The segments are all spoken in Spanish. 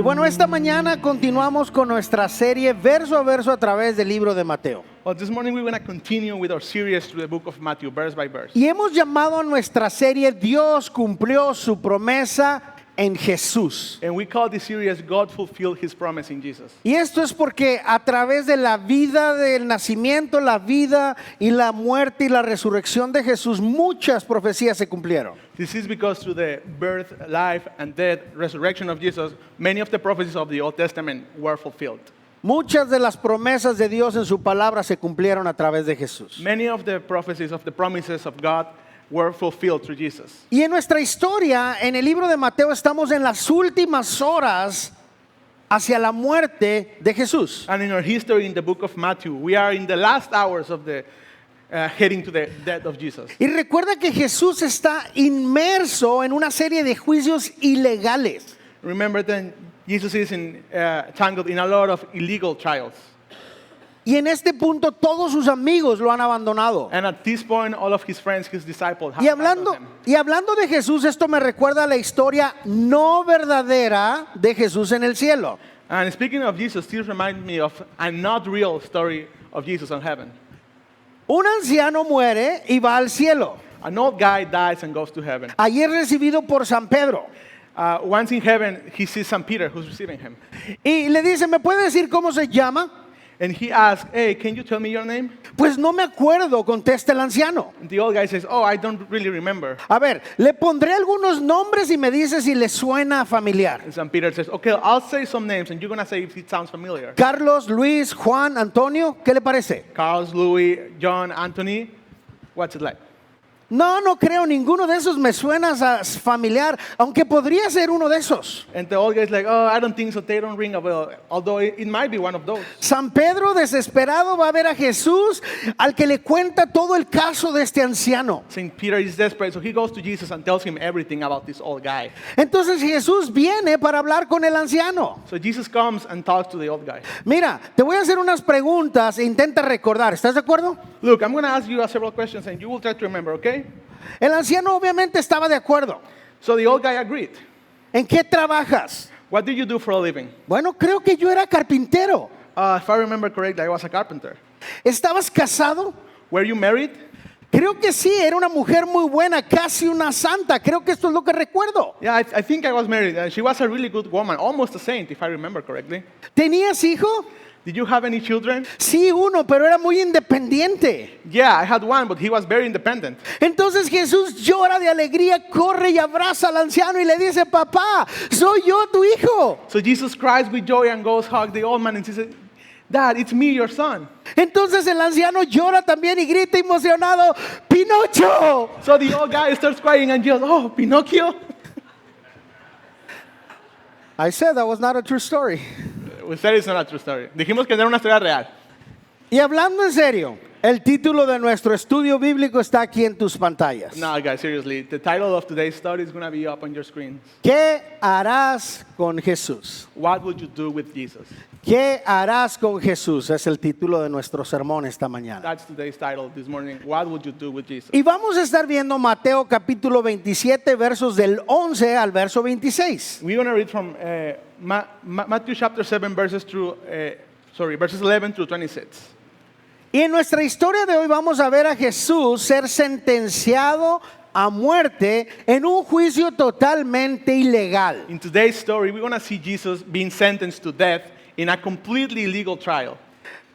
Y bueno, esta mañana continuamos con nuestra serie verso a verso a través del libro de Mateo. Well, this morning we're going to continue with our series through the book of Matthew, verse by verse. Y hemos llamado a nuestra serie Dios cumplió su promesa en Jesús. And we call this series God Fulfilled His Promise in Jesus. Y esto es porque a través de la vida del nacimiento, la vida y la muerte y la resurrección de Jesús, muchas profecías se cumplieron. This is because through the birth, life, and death, resurrection of Jesus, many of the prophecies of the Old Testament were fulfilled. Muchas de las promesas de Dios en su palabra se cumplieron a través de Jesús. Many of the prophecies of the promises of God were fulfilled through Jesus. Y en nuestra historia, en el libro de Mateo, estamos en las últimas horas hacia la muerte de Jesús. And in our history in the book of Matthew, we are in the last hours of the heading to the death of Jesus. Y recuerda que Jesús está inmerso en una serie de juicios ilegales. Remember that Jesus is tangled in a lot of illegal trials. Y en este punto todos sus amigos lo han abandonado. And at this point, all of his friends, his disciples, have Y hablando, abandoned him. y hablando de Jesús, esto me recuerda a la historia no verdadera de Jesús en el cielo. And speaking of Jesus, this reminds me of a not real story of Jesus in heaven. Un anciano muere y va al cielo. An old guy dies and goes to heaven. Allí es recibido por San Pedro. Once in heaven, he sees St. Peter who's receiving him. Y le dice, ¿me puede decir cómo se llama? And he asks, hey, can you tell me your name? Pues no me acuerdo, contesta el anciano. And the old guy says, oh, I don't really remember. A ver, le pondré algunos nombres y me dice si le suena familiar. And St. Peter says, okay, I'll say some names and you're going to say if it sounds familiar. Carlos, Luis, Juan, Antonio, ¿qué le parece? Carlos, Louis, John, Anthony, what's it like? No, no creo, ninguno de esos me suena familiar, aunque podría ser uno de esos. And the old guy's like, oh, I don't think so. They don't ring a bell, although it might be one of those. San Pedro, desesperado, va a ver a Jesús, al que le cuenta todo el caso de este anciano. St. Peter is desperate, so he goes to Jesus and tells him everything about this old guy. Entonces Jesús viene para hablar con el anciano. So Jesus comes and talks to the old guy. Mira, te voy a hacer unas preguntas e intenta recordar, ¿estás de acuerdo? Look, I'm going to ask you several questions and you will try to remember, okay? El anciano obviamente estaba de acuerdo. So the old guy agreed. ¿En qué trabajas? What do you do for a living? Bueno, creo que yo era carpintero. If I remember correctly, I was a carpenter. ¿Estabas casado? Were you married? Creo que sí, era una mujer muy buena, casi una santa. Creo que esto es lo que recuerdo. Yeah, I think I was married. She was a really good woman, almost a saint, if I remember correctly. ¿Tenías hijo? Did you have any children? Sí, uno, pero era muy independiente. Yeah, I had one, but he was very independent. Entonces Jesús llora de alegría, corre y abraza al anciano y le dice, papá, soy yo tu hijo. So Jesus cries with joy and goes hug the old man and says, Dad, it's me, your son. Entonces el anciano llora también y grita emocionado, Pinocho. So the old guy starts crying and yells, oh, Pinocchio? I said that was not a true story. We said it's not a true story. Dijimos que no era una historia real. Y hablando en serio, el título de nuestro estudio bíblico está aquí en tus pantallas. No, guys, seriously. The title of today's study is going to be up on your screen. ¿Qué harás con Jesús? What would you do with Jesus? ¿Qué harás con Jesús? Es el título de nuestro sermón esta mañana. That's today's title this morning. What would you do with Jesus? Y vamos a estar viendo Mateo capítulo 27, versos del 11 al verso 26. We're going to read from Matthew chapter 7, verses 11 through 26. Y en nuestra historia de hoy vamos a ver a Jesús ser sentenciado a muerte en un juicio totalmente ilegal. In today's story, we're going to see Jesus being sentenced to death in a completely illegal trial.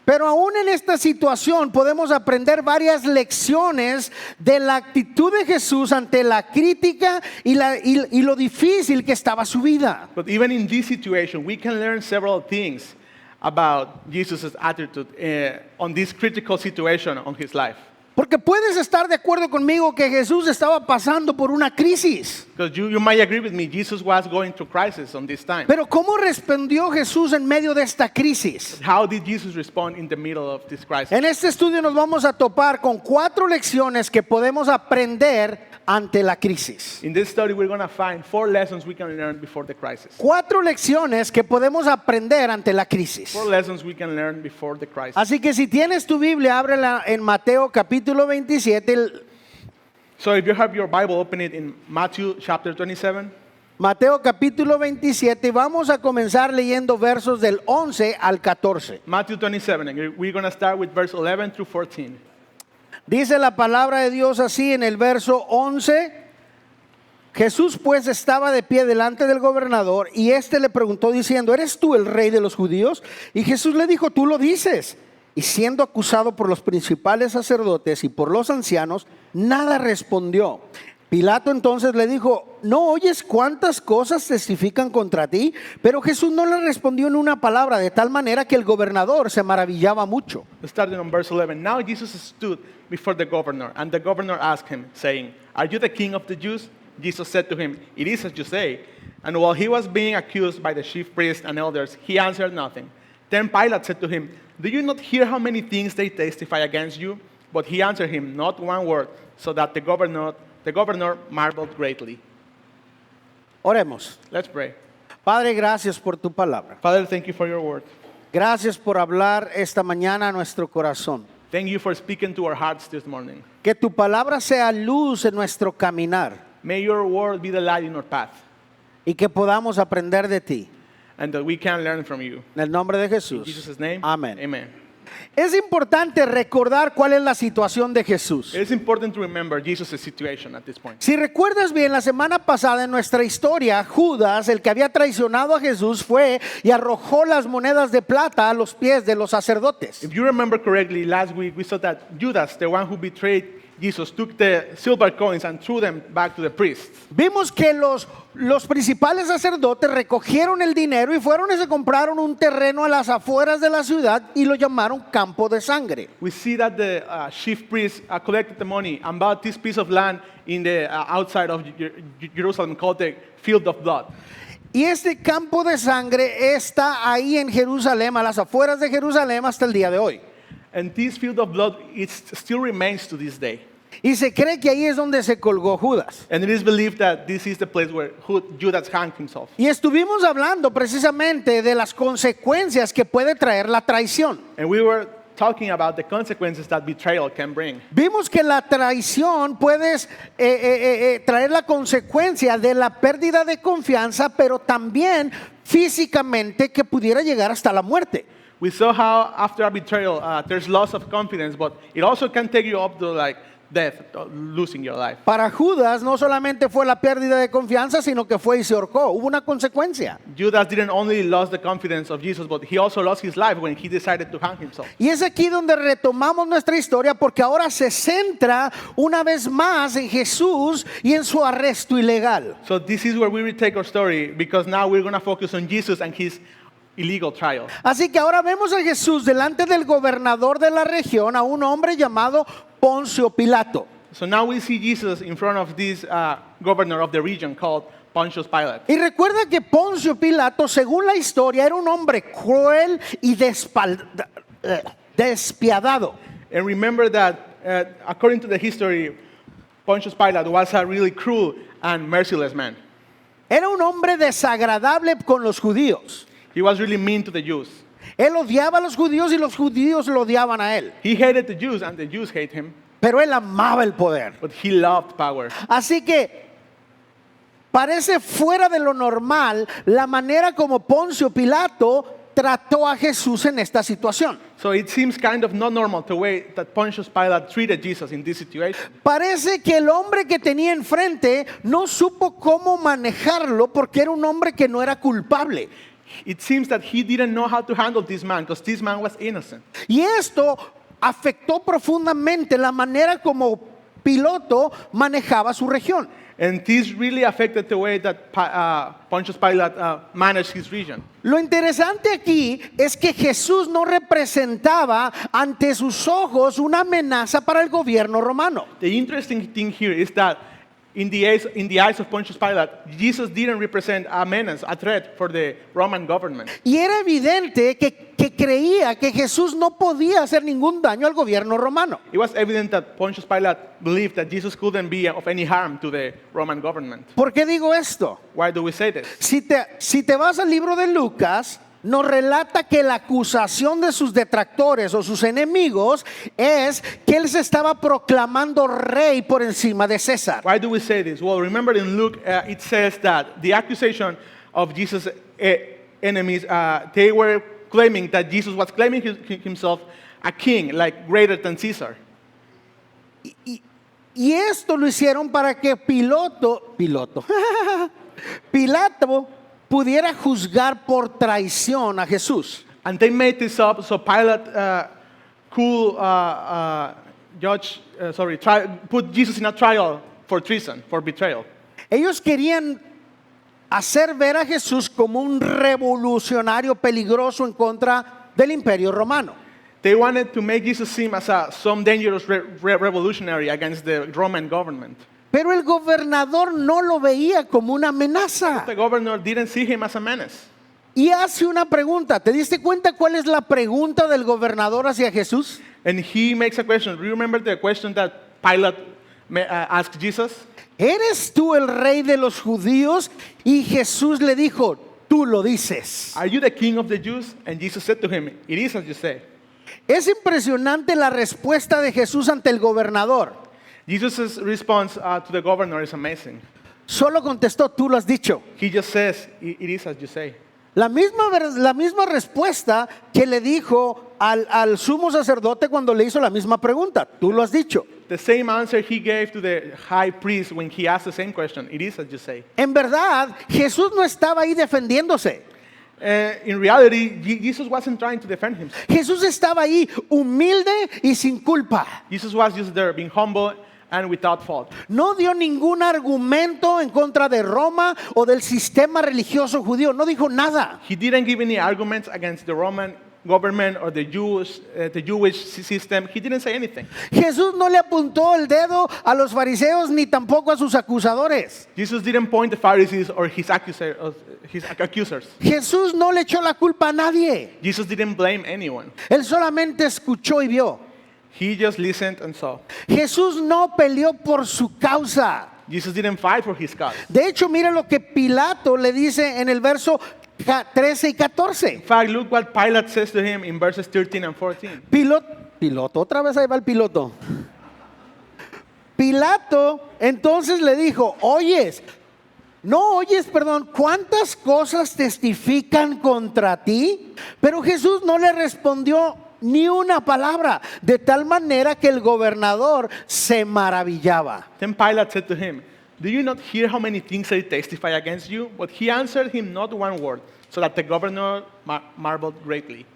Pero aún en esta situación podemos aprender varias lecciones de la actitud de Jesús ante la crítica y lo difícil que estaba su vida. But even in this situation, we can learn several things about Jesus' attitude on this critical situation on his life. Porque puedes estar de acuerdo conmigo que Jesús estaba pasando por una crisis. Because you might agree with me, Jesus was going through crisis on this time. Pero ¿cómo respondió Jesús en medio de esta crisis? How did Jesus respond in the middle of this crisis? En este estudio nos vamos a topar con 4 lecciones que podemos aprender ante la crisis. In this study, we're going to find 4 lessons we can learn before the crisis. 4 lecciones que podemos aprender ante la crisis. 4 lessons we can learn before the crisis. Así que si tienes tu Biblia, ábrela en Mateo capítulo 27. So if you have your Bible, open it in Matthew chapter 27. Mateo capítulo 27 y vamos a comenzar leyendo versos del 11 al 14. Matthew 27, and we're going to start with verse 11 through 14. Dice la palabra de Dios así en el verso 11. Jesús pues estaba de pie delante del gobernador y éste le preguntó diciendo, ¿eres tú el rey de los judíos? Y Jesús le dijo, tú lo dices. Y siendo acusado por los principales sacerdotes y por los ancianos, nada respondió. Pilato entonces le dijo, ¿no oyes cuántas cosas testifican contra ti? Pero Jesús no le respondió en una palabra, de tal manera que el gobernador se maravillaba mucho. Starting on verse 11. Now Jesus stood before the governor, and the governor asked him, saying, Are you the king of the Jews? Jesus said to him, It is as you say. And while he was being accused by the chief priests and elders, he answered nothing. Then Pilate said to him, Do you not hear how many things they testify against you? But he answered him not one word, so that the governor marveled greatly. Oremos. Let's pray. Padre, gracias por tu palabra. Father, thank you for your word. Gracias por hablar esta mañana a nuestro corazón. Thank you for speaking to our hearts this morning. Que tu palabra sea luz en nuestro caminar May your word be the light in our path, y que podamos aprender de ti. and that we can learn from you. En el nombre de In Jesús. Jesus' name, Amén. Amen. Es importante recordar cuál es la situación de Jesús. It is important to remember Jesus' situation at this point. Si recuerdas bien, la semana pasada en nuestra historia, Judas, el que había traicionado a Jesús, fue y arrojó las monedas de plata a los pies de los sacerdotes. If you remember correctly, last week we saw that Judas, the one who betrayed Jesus, took the silver coins and threw them back to the priests. Vimos que los principales sacerdotes recogieron el dinero y fueron y se compraron un terreno a las afueras de la ciudad y lo llamaron campo de sangre. We see that the chief priests collected the money and bought this piece of land in the outside of Jerusalem called the Field of Blood. Y este campo de sangre está ahí en Jerusalén, a las afueras de Jerusalén hasta el día de hoy. And this Field of Blood, it still remains to this day. Y se cree que ahí es donde se colgó Judas. And it is believed that this is the place where Judas hanged himself. Y estuvimos hablando precisamente de las consecuencias que puede traer la traición. And we were talking about the consequences that betrayal can bring. Vimos que la traición puede traer la consecuencia de la pérdida de confianza, pero también físicamente que pudiera llegar hasta la muerte. We saw how after a betrayal, there's loss of confidence, but it also can take you up to like death, losing your life. Para Judas no solamente fue la pérdida de confianza, sino que fue y se ahorcó. Hubo una consecuencia. Judas didn't only lose the confidence of Jesus, but he also lost his life when he decided to hang himself. Y es aquí donde retomamos nuestra historia porque ahora se centra una vez más en Jesús y en su arresto ilegal. So this is where we retake our story, because now we're going to focus on Jesus and his illegal trial. Así que ahora vemos a Jesús delante del gobernador de la región, a un hombre llamado Poncio Pilato. So now we see Jesus in front of this governor of the region called Pontius Pilate. Y recuerda que Poncio Pilato, según la historia, era un hombre cruel y despiadado. And remember that according to the history, Pontius Pilate was a really cruel and merciless man. Era un hombre desagradable con los judíos. He was really mean to the Jews. Él odiaba a los judíos y los judíos lo odiaban a él. He hated the Jews and the Jews hate him, Pero él amaba el poder. but he loved power. Así que parece fuera de lo normal la manera como Poncio Pilato trató a Jesús en esta situación. So it seems kind of not normal the way that Pontius Pilate treated Jesus in this situation. Parece que el hombre que tenía enfrente no supo cómo manejarlo porque era un hombre que no era culpable. It seems that he didn't know how to handle this man because this man was innocent. Y esto afectó profundamente la manera como Pilato manejaba su región. And this really affected the way that Pontius Pilate managed his region. Lo interesante aquí es que Jesús no representaba ante sus ojos una amenaza para el gobierno romano. The interesting thing here is that in the eyes of Pontius Pilate, Jesus didn't represent a menace, a threat for the Roman government. Y era evidente que creía que Jesús no podía hacer ningún daño al gobierno romano. It was evident that Pontius Pilate believed that Jesus couldn't be of any harm to the Roman government. ¿Por qué digo esto? Why do we say this? Si te vas al libro de Lucas, nos relata que la acusación de sus detractores o sus enemigos es que él se estaba proclamando rey por encima de César. Why do we say this? Well, remember in Luke, it says that the accusation of Jesus' enemies, they were claiming that Jesus was claiming himself a king, like greater than Caesar. Y esto lo hicieron para que Pilato pudiera juzgar por traición a Jesús. And they made this up so Pilate could put Jesus in a trial for treason, for betrayal. Ellos querían hacer ver a Jesús como un revolucionario peligroso en contra del Imperio Romano. They wanted to make Jesus seem as some dangerous revolutionary against the Roman government. Pero el gobernador no lo veía como una amenaza. The governor didn't see him as a menace. Y hace una pregunta. ¿Te diste cuenta cuál es la pregunta del gobernador hacia Jesús? And he makes a question. Do you remember the question that Pilate asked Jesus? ¿Eres tú el rey de los judíos? Y Jesús le dijo, tú lo dices. Are you the king of the Jews? And Jesus said to him, it is as you say. Es impresionante la respuesta de Jesús ante el gobernador. Jesus' response to the governor is amazing. Solo contestó, tú lo has dicho. He just says, it is as you say. La misma respuesta que le dijo al sumo sacerdote cuando le hizo la misma pregunta. Tú lo has dicho. The same answer he gave to the high priest when he asked the same question. It is as you say. En verdad, Jesús no estaba ahí defendiéndose. In reality, Jesus wasn't trying to defend himself. Jesús estaba ahí humilde y sin culpa. Jesus was just there being humble and without fault. No dio ningún argumento en contra de Roma o del sistema religioso judío. No dijo nada. He didn't give any arguments against the Roman government or the Jewish system. He didn't say anything. Jesús no le apuntó el dedo a los fariseos ni tampoco a sus acusadores. Jesus didn't point the Pharisees or his accusers. Jesús no le echó la culpa a nadie. Jesus didn't blame anyone. Él solamente escuchó y vio. He just listened and saw. Jesús no peleó por su causa. Jesus didn't fight for his cause. De hecho, mire lo que Pilato le dice en el verso 13 y 14. In fact, look what Pilate says to him in verses 13 and 14. Piloto, otra vez ahí va el piloto. Pilato entonces le dijo, ¿cuántas cosas testifican contra ti? Pero Jesús no le respondió ni una palabra, de tal manera que el gobernador se maravillaba. Then Pilate said to him, do you not hear how many things they testify against you? But he answered him not one word, so that the governor marveled greatly.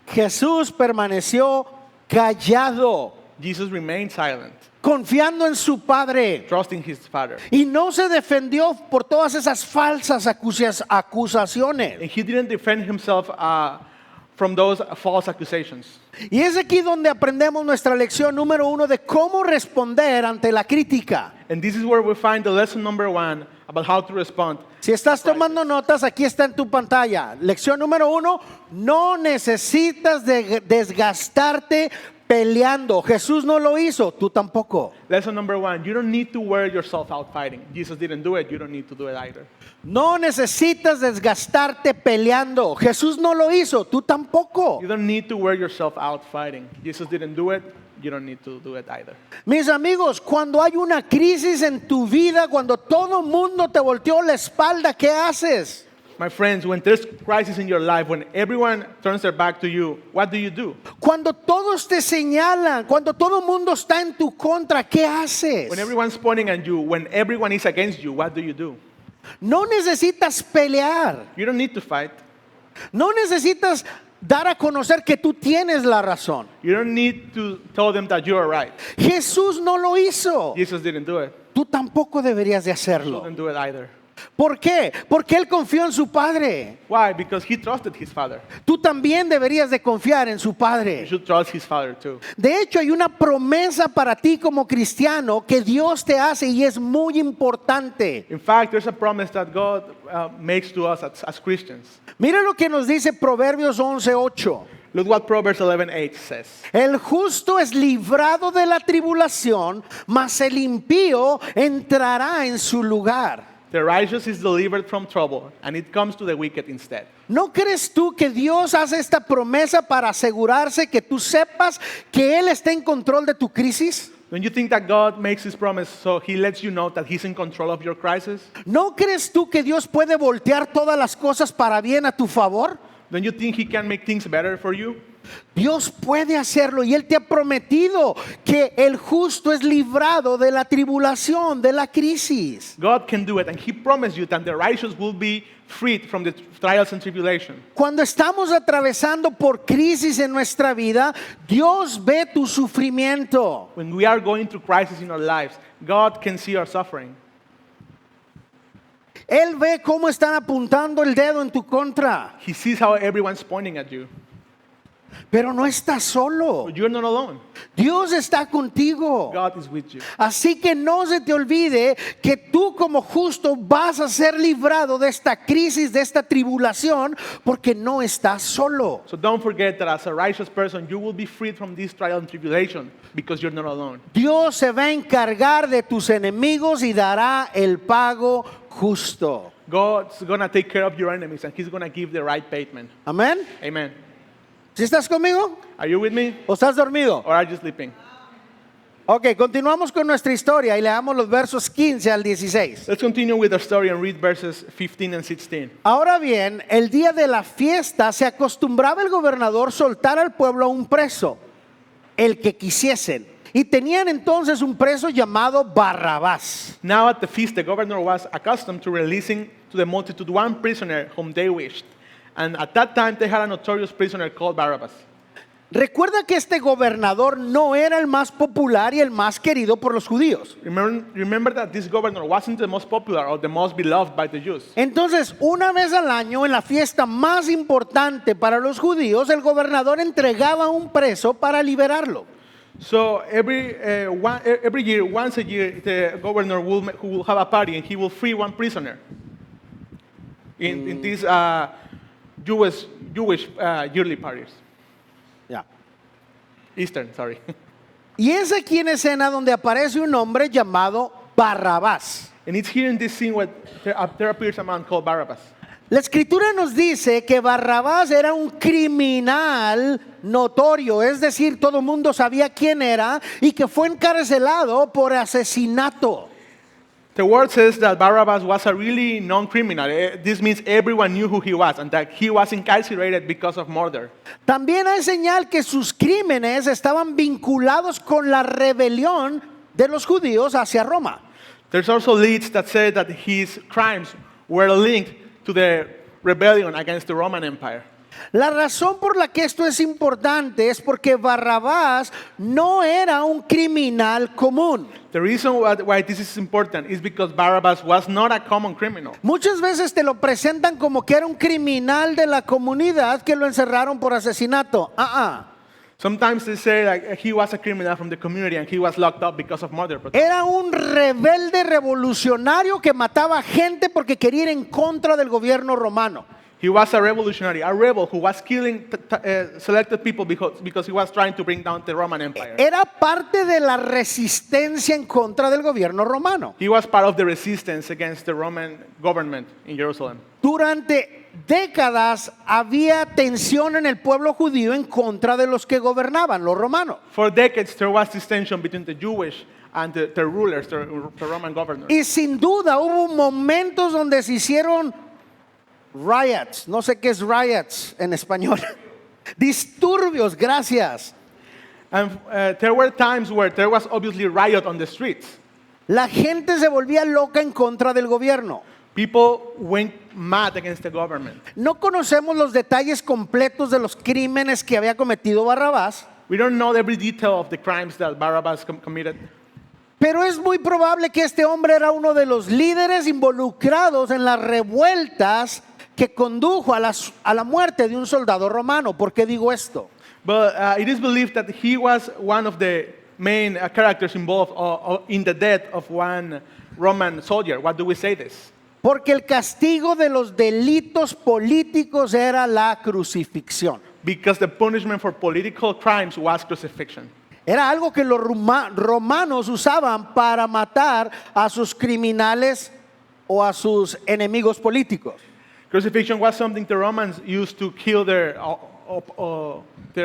Jesús permaneció callado, Jesus remained silent, confiando en su Padre, trusting his Father. y no se defendió por todas esas falsas acusaciones. And he didn't defend himself from those false accusations. Y es aquí donde aprendemos nuestra lección número 1 de cómo responder ante la crítica. And this is where we find the lesson number 1 about how to respond. Si estás tomando notas, aquí está en tu pantalla. Lección número 1, no necesitas desgastarte peleando. Jesús no lo hizo, tú tampoco. Lesson number 1, you don't need to wear yourself out fighting. Jesus didn't do it, you don't need to do it either. No necesitas desgastarte peleando. Jesús no lo hizo, tú tampoco. You don't need to wear yourself out fighting. Jesus didn't do it, you don't need to do it either. Mis amigos, cuando hay una crisis en tu vida, cuando todo mundo te volteó la espalda, ¿qué haces? My friends, when there's crisis in your life, when everyone turns their back to you, what do you do? Cuando todos te señalan, cuando todo mundo está en tu contra, ¿qué haces? When everyone's pointing at you, when everyone is against you, what do you do? No necesitas pelear. You don't need to fight. No necesitas dar a conocer que tú tienes la razón. You don't need to tell them that you are right. Jesús no lo hizo. Jesus didn't do it. Tú tampoco deberías de You hacerlo. didn't do it either. ¿Por qué? Porque él confió en su Padre. Why? Because he trusted his Father. Tú también deberías de confiar en su You Padre. should trust his Father too. De hecho, hay una promesa para ti como cristiano que Dios te hace y es muy importante. In fact, there's a promise that God makes to us as Christians. Mira lo que nos dice Proverbios 11:8. Look what Proverbs 11:8 says. El justo es librado de la tribulación, mas el impío entrará en su lugar. The righteous is delivered from trouble, and it comes to the wicked instead. ¿No crees tú que Dios hace esta promesa para asegurarse que tú sepas que Él está en control de tu crisis? Don't you think that God makes His promise so He lets you know that He's in control of your crisis? ¿No crees tú que Dios puede voltear todas las cosas para bien a tu favor? Don't you think He can make things better for you? Dios puede hacerlo y Él te ha prometido que el justo es librado de la tribulación, de la crisis. God can do it, and He promised you that the righteous will be freed from the trials and tribulation. Cuando estamos atravesando por crisis en nuestra vida, Dios ve tu sufrimiento. When we are going through crisis in our lives, God can see our suffering. Él ve cómo están apuntando el dedo en tu contra, He sees how everyone's pointing at you. pero no estás solo. But you're not alone. Dios está contigo. God is with you. Así que no se te olvide que tú como justo vas a ser librado de esta crisis, de esta tribulación, porque no estás solo. So don't forget that as a righteous person, you will be freed from this trial and tribulation because you're not alone. Dios se va a encargar de tus enemigos y dará el pago justo. God's going to take care of your enemies, and He's going to give the right payment. Amén. Amen. ¿Sí estás conmigo? Are you with me? ¿O estás dormido? Or are you sleeping? Ok, continuamos con nuestra historia y leamos los versos 15 al 16. Let's continue with our story and read verses 15 and 16. Ahora bien, el día de la fiesta se acostumbraba el gobernador soltar al pueblo a un preso, el que quisiesen. Y tenían entonces un preso llamado Barrabás. Now at the feast, the governor was accustomed to releasing to the multitude one prisoner whom they wished. And at that time, they had a notorious prisoner called Barabbas. Recuerda que este gobernador no era el más popular y el más querido por los judíos. Remember that this governor wasn't the most popular or the most beloved by the Jews. Entonces, una vez al año, en la fiesta más importante para los judíos, el gobernador entregaba un preso para liberarlo. So every year, once a year, the governor will have a party and he will free one prisoner. In these Jewish yearly parties. Ya. Eastern, sorry. Y es aquí en escena donde aparece un hombre llamado Barrabás. And it's here in this scene where there appears a man called Barabbas. La escritura nos dice que Barrabás era un criminal notorio, es decir, todo el mundo sabía quién era y que fue encarcelado por asesinato. The word says that Barabbas was a really known criminal. This means everyone knew who he was and that he was incarcerated because of murder. También hay señal que sus crímenes estaban vinculados con la rebelión de los judíos hacia Roma. There's also leads that say that his crimes were linked to the rebellion against the Roman Empire. La razón por la que esto es importante es porque Barrabás no era un criminal común. The reason why this is important is because Barabbas was not a common criminal. Muchas veces te lo presentan como que era un criminal de la comunidad que lo encerraron por asesinato. Sometimes they say like he was a criminal from the community and he was locked up because of murder. But Era un rebelde revolucionario que mataba gente porque quería ir en contra del gobierno romano. he was a revolutionary, a rebel who was killing selected people because he was trying to bring down the Roman Empire. Era parte de la resistencia en contra del gobierno romano. He was part of the resistance against the Roman government in Jerusalem. Durante décadas había tensión en el pueblo judío en contra de los que gobernaban, los romanos. For decades, there was this tension between the Jewish and the rulers, the Roman governors. Y sin duda hubo momentos donde se hicieron riots, no sé qué es riots en español, disturbios, gracias. And there were times where there was obviously riot on the streets. La gente se volvía loca en contra del gobierno. People went mad against the government. No conocemos los detalles completos de los crímenes que había cometido Barrabás, We don't know every detail of the crimes that Barabbas committed. pero es muy probable que este hombre era uno de los líderes involucrados en las revueltas que condujo a la muerte de un soldado romano. ¿Por qué digo esto? But it is believed that he was one of the main characters involved in the death of one Roman soldier. Why do we say this? Porque el castigo de los delitos políticos era la crucifixión. Because the punishment for political crimes was crucifixion. Era algo que los romanos usaban para matar a sus criminales o a sus enemigos políticos. Crucifixion was something the Romans used to kill their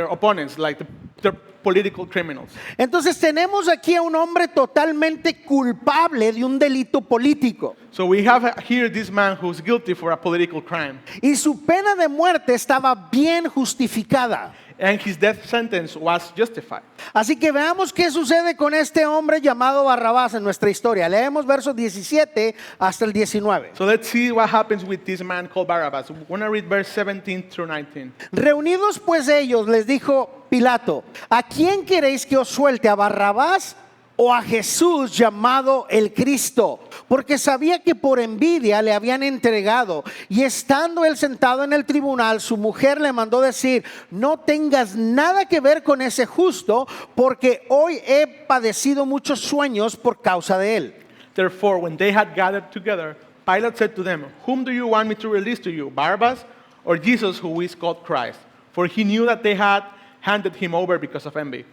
opponents, like their political criminals. Entonces tenemos aquí a un hombre totalmente culpable de un delito político. So we have here this man who's guilty for a political crime. Y su pena de muerte estaba bien justificada. And his death sentence was justified. Así que veamos qué sucede con este hombre llamado Barrabás en nuestra historia. Leemos versos 17 hasta el 19. So let's see what happens with this man called Barabbas. We're going to read verse 17 through 19. Reunidos pues ellos, les dijo Pilato: ¿a quién queréis que os suelte? ¿A Barrabás o a Jesús llamado el Cristo? Porque sabía que por envidia le habían entregado. Y estando él sentado en el tribunal, su mujer le mandó decir: no tengas nada que ver con ese justo, porque hoy he padecido muchos sueños por causa de él. Therefore, when they had gathered together, Pilate said to them, "Whom do you want me to release to you, Barabbas or Jesus, who is called Christ?" For he knew that they had handed him over because of envy.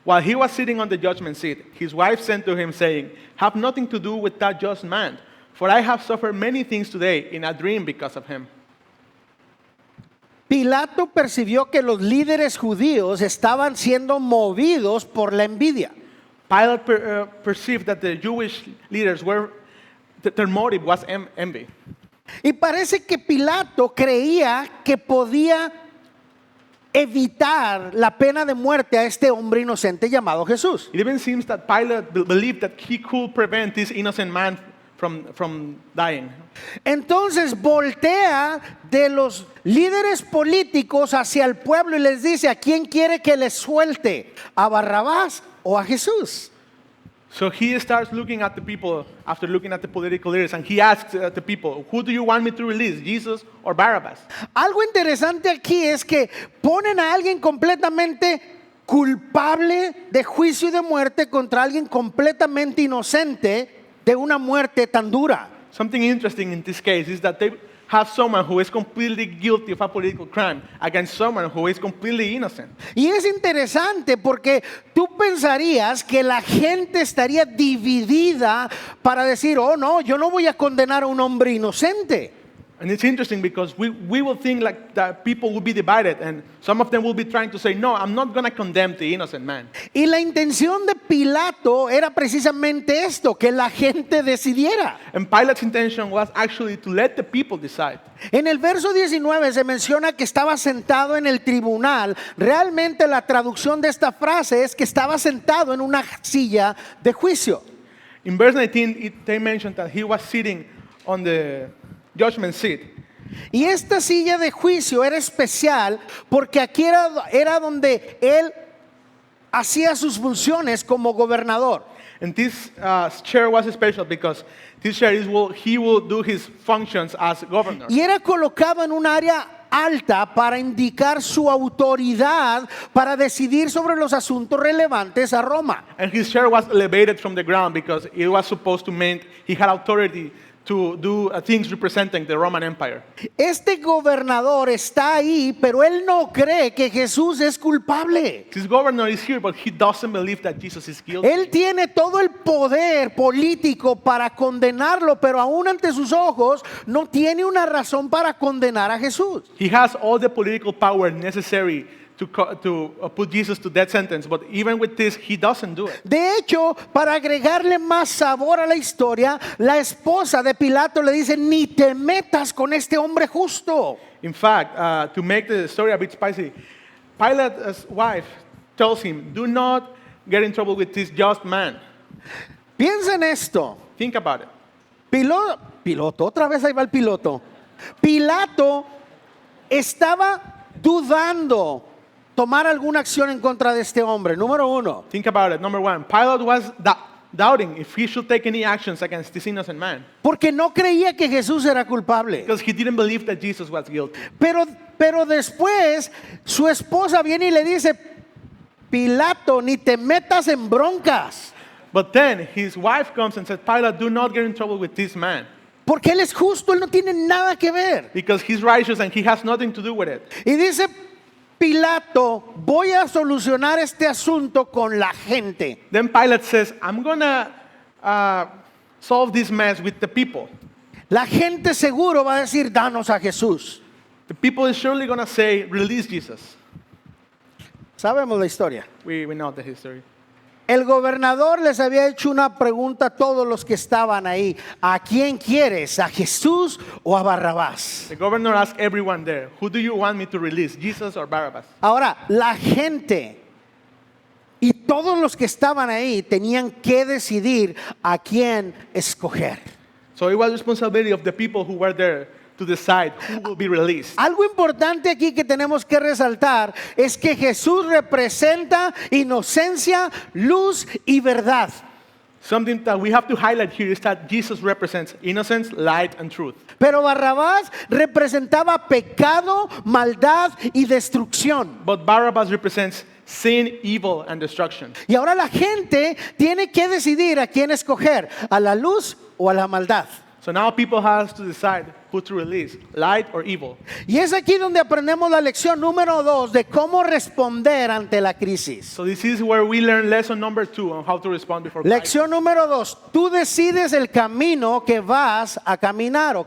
While he was sitting on the judgment seat, his wife sent to him, saying, "Have nothing to do with that just man, for I have suffered many things today in a dream because of him." Pilato percibió que los líderes judíos estaban siendo movidos por la envidia. Pilate perceived that the Jewish leaders were, their motive was envy. Y parece que Pilato creía que podía evitar la pena de muerte a este hombre inocente llamado Jesús. It even seems that Pilate believed that he could prevent this innocent man from dying. Entonces voltea de los líderes políticos hacia el pueblo y les dice: ¿a quién quiere que les suelte? ¿A Barrabás o a Jesús? So he starts looking at the people after looking at the political leaders, and he asks the people, "Who do you want me to release, Jesus or Barabbas?" Algo interesante aquí es que ponen a alguien completamente culpable de juicio y de muerte contra alguien completamente inocente de una muerte tan dura. Something interesting in this case is that they have someone who is completely guilty of a political crime against someone who is completely innocent. Y es interesante porque tú pensarías que la gente estaría dividida para decir: oh no, yo no voy a condenar a un hombre inocente. And it's interesting because we will think like that people will be divided, and some of them will be trying to say, "No, I'm not going to condemn the innocent man." Y la intención de Pilato era precisamente esto, que la gente decidiera. And Pilate's intention was actually to let the people decide. En el verso 19 se menciona que estaba sentado en el tribunal. Realmente la traducción de esta frase es que estaba sentado en una silla de juicio. In verse 19, they mentioned that he was sitting on the judgment seat. Y esta silla de juicio era especial porque aquí era donde él hacía sus funciones como gobernador. And this chair was special because this chair he will do his functions as governor. Y era colocado en un área alta para indicar su autoridad para decidir sobre los asuntos relevantes a Roma. And his chair was elevated from the ground because it was supposed to mean he had authority to do things representing the Roman Empire. Este gobernador está ahí, pero él no cree que Jesús es culpable. This governor is here, but he doesn't believe that Jesus is guilty. Él tiene todo el poder político para condenarlo, pero aún ante sus ojos no tiene una razón para condenar a Jesús. He has all the political power necessary to put Jesus to death sentence, but even with this, he doesn't do it. De hecho, para agregarle más sabor a la historia, la esposa de Pilato le dice: ni te metas con este hombre justo. In fact, to make the story a bit spicy, Pilate's wife tells him, "Do not get in trouble with this just man." Piensa en esto. Think about it. Piloto, otra vez ahí va el piloto. Pilato estaba dudando tomar alguna acción en contra de este hombre. Número uno. Think about it. Number one, Pilate was doubting if he should take any actions against this innocent man Porque no creía que Jesús era culpable. because he didn't believe that Jesus was guilty. Pero después su esposa viene y le dice: Pilato, ni te metas en broncas. But then his wife comes and says, "Pilate, do not get in trouble with this man Porque él es justo, él no tiene nada que ver. because he's righteous and he has nothing to do with it." Y dice Pilato: voy a solucionar este asunto con la gente. Then Pilate says, "I'm going to solve this mess with the people." La gente seguro va a decir, danos a Jesús. The people is surely going to say, release Jesus. Sabemos la historia. We know the history. El gobernador les había hecho una pregunta a todos los que estaban ahí. ¿A quién quieres? ¿A Jesús o a Barrabás? The governor asked everyone there, who do you want me to release, Jesus or Barabbas? Ahora, la gente y todos los que estaban ahí tenían que decidir a quién escoger. So it was the responsibility of the people who were there to decide who will be released. Algo importante aquí que tenemos que resaltar es que Jesús representa inocencia, luz y verdad. Something that we have to highlight here is that Jesus represents innocence, light, and truth. Pero Barrabás representaba pecado, maldad y destrucción. But Barabbas represents sin, evil, and destruction. Y ahora la gente tiene que decidir a quién escoger, a la luz o a la maldad. So now people have to decide who to release, light or evil. Y es aquí donde aprendemos la lección número 2 de cómo responder ante la crisis. So this is where we learn lesson number 2 on how to respond before crisis. Lección número 2, tú decides el camino que vas a caminar o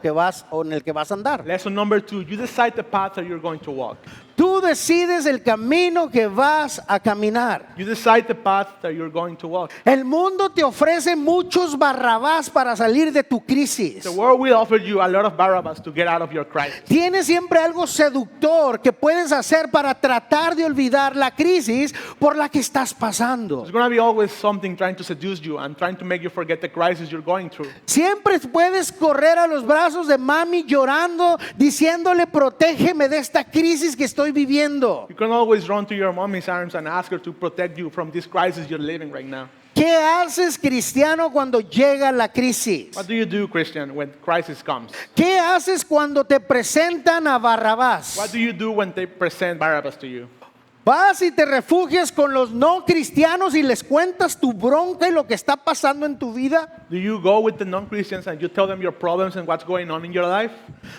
en el que vas a andar. Lesson number 2, you decide the path that you're going to walk. Tú decides el camino que vas a caminar. You decide the path that you're going to walk. El mundo te ofrece muchos Barrabás para salir de tu crisis. The world will offer you a lot of Barabbas to get out of your crisis. Tienes siempre algo seductor que puedes hacer para tratar de olvidar la crisis por la que estás pasando. There's going to be always something trying to seduce you and trying to make you forget the crisis you're going through. Siempre puedes correr a los brazos de mami llorando, diciéndole, protégeme de esta crisis que estoy viviendo. You can always run to your mommy's arms and ask her to protect you from this crisis you're living right now. ¿Qué haces, cristiano, cuando llega la crisis? What do you do, Christian, when crisis comes? ¿Qué haces cuando te presentan a Barrabás? What do you do when they present Barabbas to you? Vas y te refugias con los no cristianos y les cuentas tu bronca y lo que está pasando en tu vida. Do you go with the non-Christians and you tell them your problems and what's going on in your life?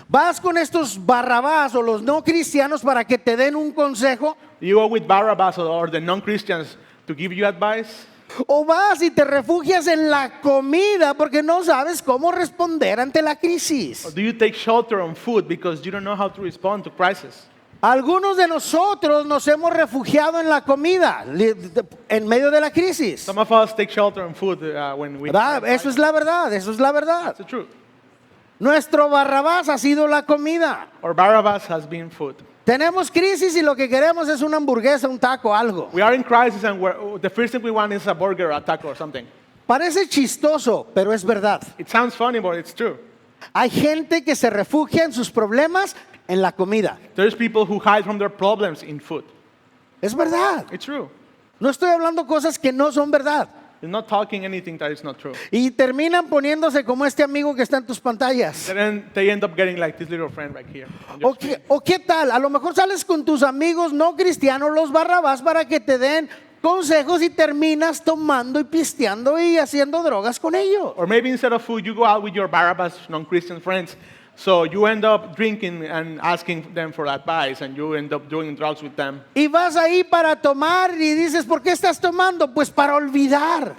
Vas con estos Barrabás o los no cristianos para que te den un consejo. Do you go with Barabbas or the non-Christians to give you advice? O vas y te refugias en la comida porque no sabes cómo responder ante la crisis. Or do you take shelter on food because you don't know how to respond to crisis? Algunos de nosotros nos hemos refugiado en la comida en medio de la crisis. Some of us take shelter on food when we... ¿Verdad? Eso es la verdad, eso es la verdad. That's the truth. Nuestro Barrabás ha sido la comida. Or Barabbas has been food. Tenemos crisis y lo que queremos es una hamburguesa, un taco, algo. We are in crisis and the first thing we want is a burger, a taco or something. Parece chistoso, pero es verdad. It sounds funny, but it's true. Hay gente que se refugia en sus problemas en la comida. There's people who hide from their problems in food. Es verdad. It's true. No estoy hablando cosas que no son verdad. You're not talking anything that is not true. Y terminan poniéndose como este amigo que está en tus pantallas. Then they end up getting like this little friend right here. on your screen. ¿O qué tal? A lo mejor sales con tus amigos no cristianos, los Barrabás, para que te den consejos y terminas tomando y pisteando y haciendo drogas con ellos. Or maybe instead of food, you go out with your Barabbas non-Christian friends. So you end up drinking and asking them for advice, and you end up doing drugs with them. Y vas ahí para tomar y dices, ¿por qué estás tomando? Pues para olvidar.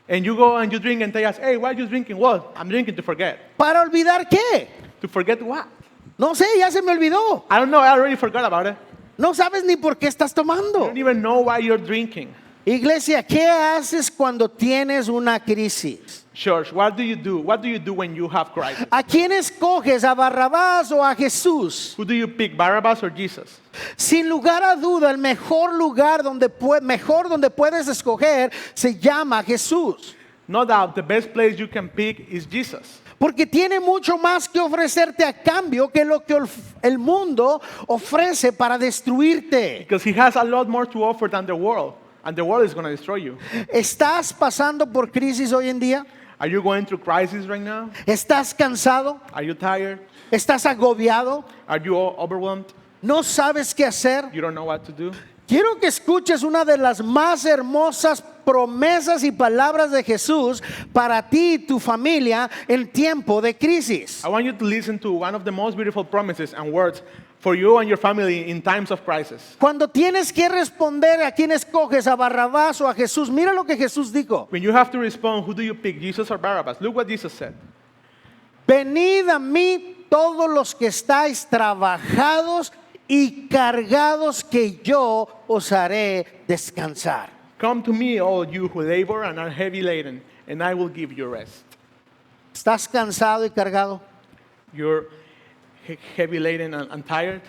And you go and you drink and they ask, hey, why are you drinking? Well, I'm drinking to forget. ¿Para olvidar qué? To forget what? No sé, ya se me olvidó. I don't know, I already forgot about it. No sabes ni por qué estás You tomando. don't even know why you're drinking. Iglesia, ¿qué haces cuando tienes una crisis? Church, what do you do? What do you do when you have crisis? ¿A quién escoges? ¿A Barrabás o a Jesús? Who do you pick, Barabbas or Jesus? Sin lugar a duda, el mejor lugar donde puedes escoger se llama Jesús. No doubt, the best place you can pick is Jesus. Porque tiene mucho más que ofrecerte a cambio que lo que el mundo ofrece para destruirte. Because he has a lot more to offer than the world. And the world is going to destroy you. ¿Estás pasando por crisis hoy en día? Are you going through crisis right now? ¿Estás cansado? Are you tired? ¿Estás agobiado? Are you overwhelmed? ¿No sabes qué hacer? You don't know what to do? Quiero que escuches una de las más hermosas promesas y palabras de Jesús para ti y tu familia en tiempo de crisis. I want you to listen to one of the most beautiful promises and words for you and your family in times of crisis. Cuando tienes que responder a quién escoges, a Barrabás o a Jesús, mira lo que Jesús dijo. When you have to respond, who do you pick, Jesus or Barabbas? Look what Jesus said. venid a mí todos los que estáis trabajados y cargados, que yo os haré descansar. Come to me, all you who labor and are heavy laden, and I will give you rest. ¿Estás cansado y cargado? You're heavy laden and tired?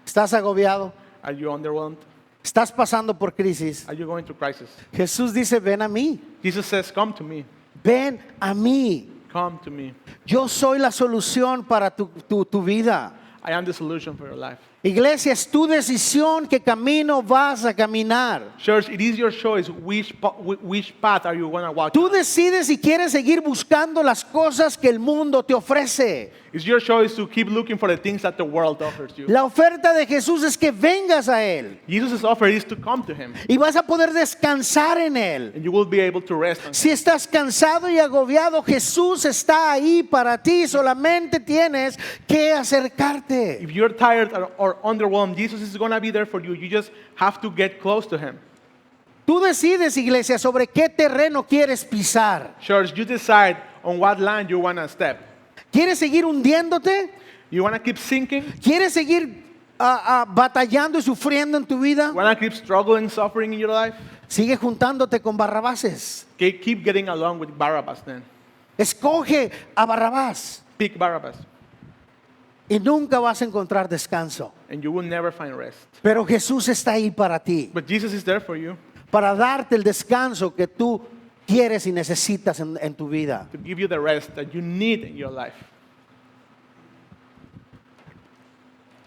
¿Estás agobiado? Are you underwhelmed? ¿Estás pasando por crisis? Are you going through crisis? Jesús dice, ven a mí, Jesus says, come to me. ven a mí. Come to me. Yo soy la solución para tu vida. I am the solution for your life. Iglesia, es tu decisión qué camino vas a caminar. Church, it is your choice which path are you going to walk. Tú decides si quieres seguir buscando las cosas que el mundo te ofrece. It's your choice to keep looking for the things that the world offers you. La oferta de Jesús es que vengas a Él Jesus' offer is to come to him, y vas a poder descansar en Él. and you will be able to rest on him. Si estás cansado y agobiado, Jesús está ahí para ti. Solamente tienes que acercarte. If you're tired or underwhelmed, Jesus is going to be there for you. You just have to get close to him. Tú decides, iglesia, sobre qué terreno quieres pisar. Church, you decide on what land you want to step. ¿Quieres seguir hundiéndote? You want to keep sinking? ¿Quieres seguir batallando y sufriendo en tu vida? You want to keep struggling, suffering in your life? Sigue juntándote con Barrabases. Keep getting along with Barabbas then. Escoge a Barrabás Pick Barabbas, y nunca vas a encontrar descanso. and you will never find rest. Pero Jesús está ahí para ti, But Jesus is there for you para darte el descanso que tú quieres y necesitas en tu vida. to give you the rest that you need in your life.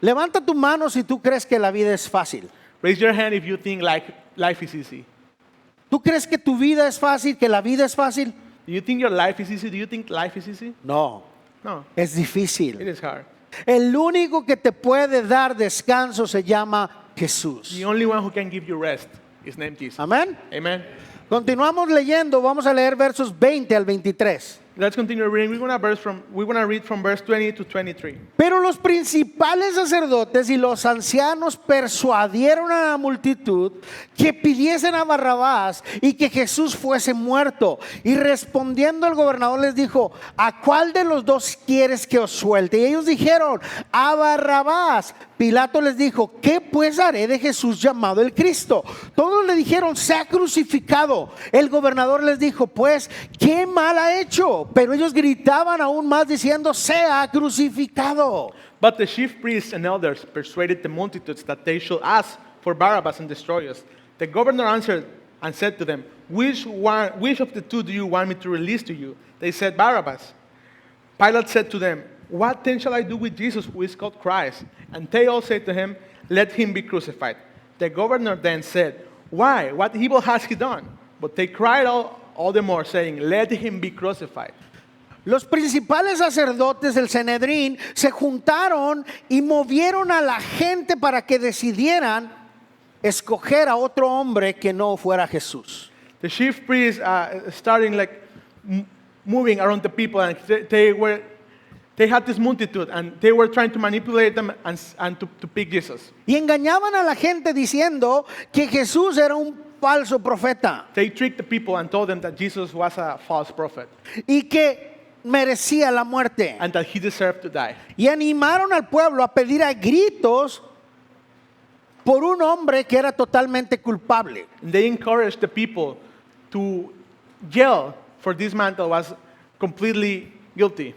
Levanta tu mano si tú crees que la vida es fácil. Raise your hand if you think life is easy. ¿Tú crees que tu vida es fácil, que la vida es fácil? Do you think your life is easy? Do you think life is easy? No, No, es it difícil. is hard. El único que te puede dar descanso se llama Jesús. The only one who can give you rest is named Jesus. Amén. Amen. Continuamos leyendo, vamos a leer versos 20 al 23. Let's continue reading. We're going to read from verse 20 to 23. Pero los principales sacerdotes y los ancianos persuadieron a la multitud que pidiesen a Barrabás y que Jesús fuese muerto. Y respondiendo el gobernador les dijo, ¿a cuál de los dos quieres que os suelte? Y ellos dijeron, a Barrabás. Pilato les dijo, ¿qué pues haré de Jesús llamado el Cristo? Todos le dijeron, sea crucificado. El gobernador les dijo, pues, ¿qué mal ha hecho? Pero ellos gritaban aún más diciendo, sea crucificado. But the chief priests and elders persuaded the multitudes that they should ask for Barabbas and destroy us. The governor answered and said to them, which of the two do you want me to release to you? They said, Barabbas. Pilate said to them, what then shall I do with Jesus who is called Christ? And they all said to him, let him be crucified. The governor then said, why? What evil has he done? But they cried all the more, saying, let him be crucified. Los principales sacerdotes del Sanedrín se juntaron y movieron a la gente para que decidieran escoger a otro hombre que no fuera Jesús. The chief priests starting moving around the people, and they had this multitude, and they were trying to manipulate them and to pick Jesus. Y engañaban a la gente diciendo que Jesús era un falso profeta They tricked the people and told them that Jesus was a false prophet y que merecía la muerte. and that he deserved to die. Y animaron al pueblo a pedir a gritos por un hombre que era totalmente culpable. And they encouraged the people to yell for this man that was completely guilty.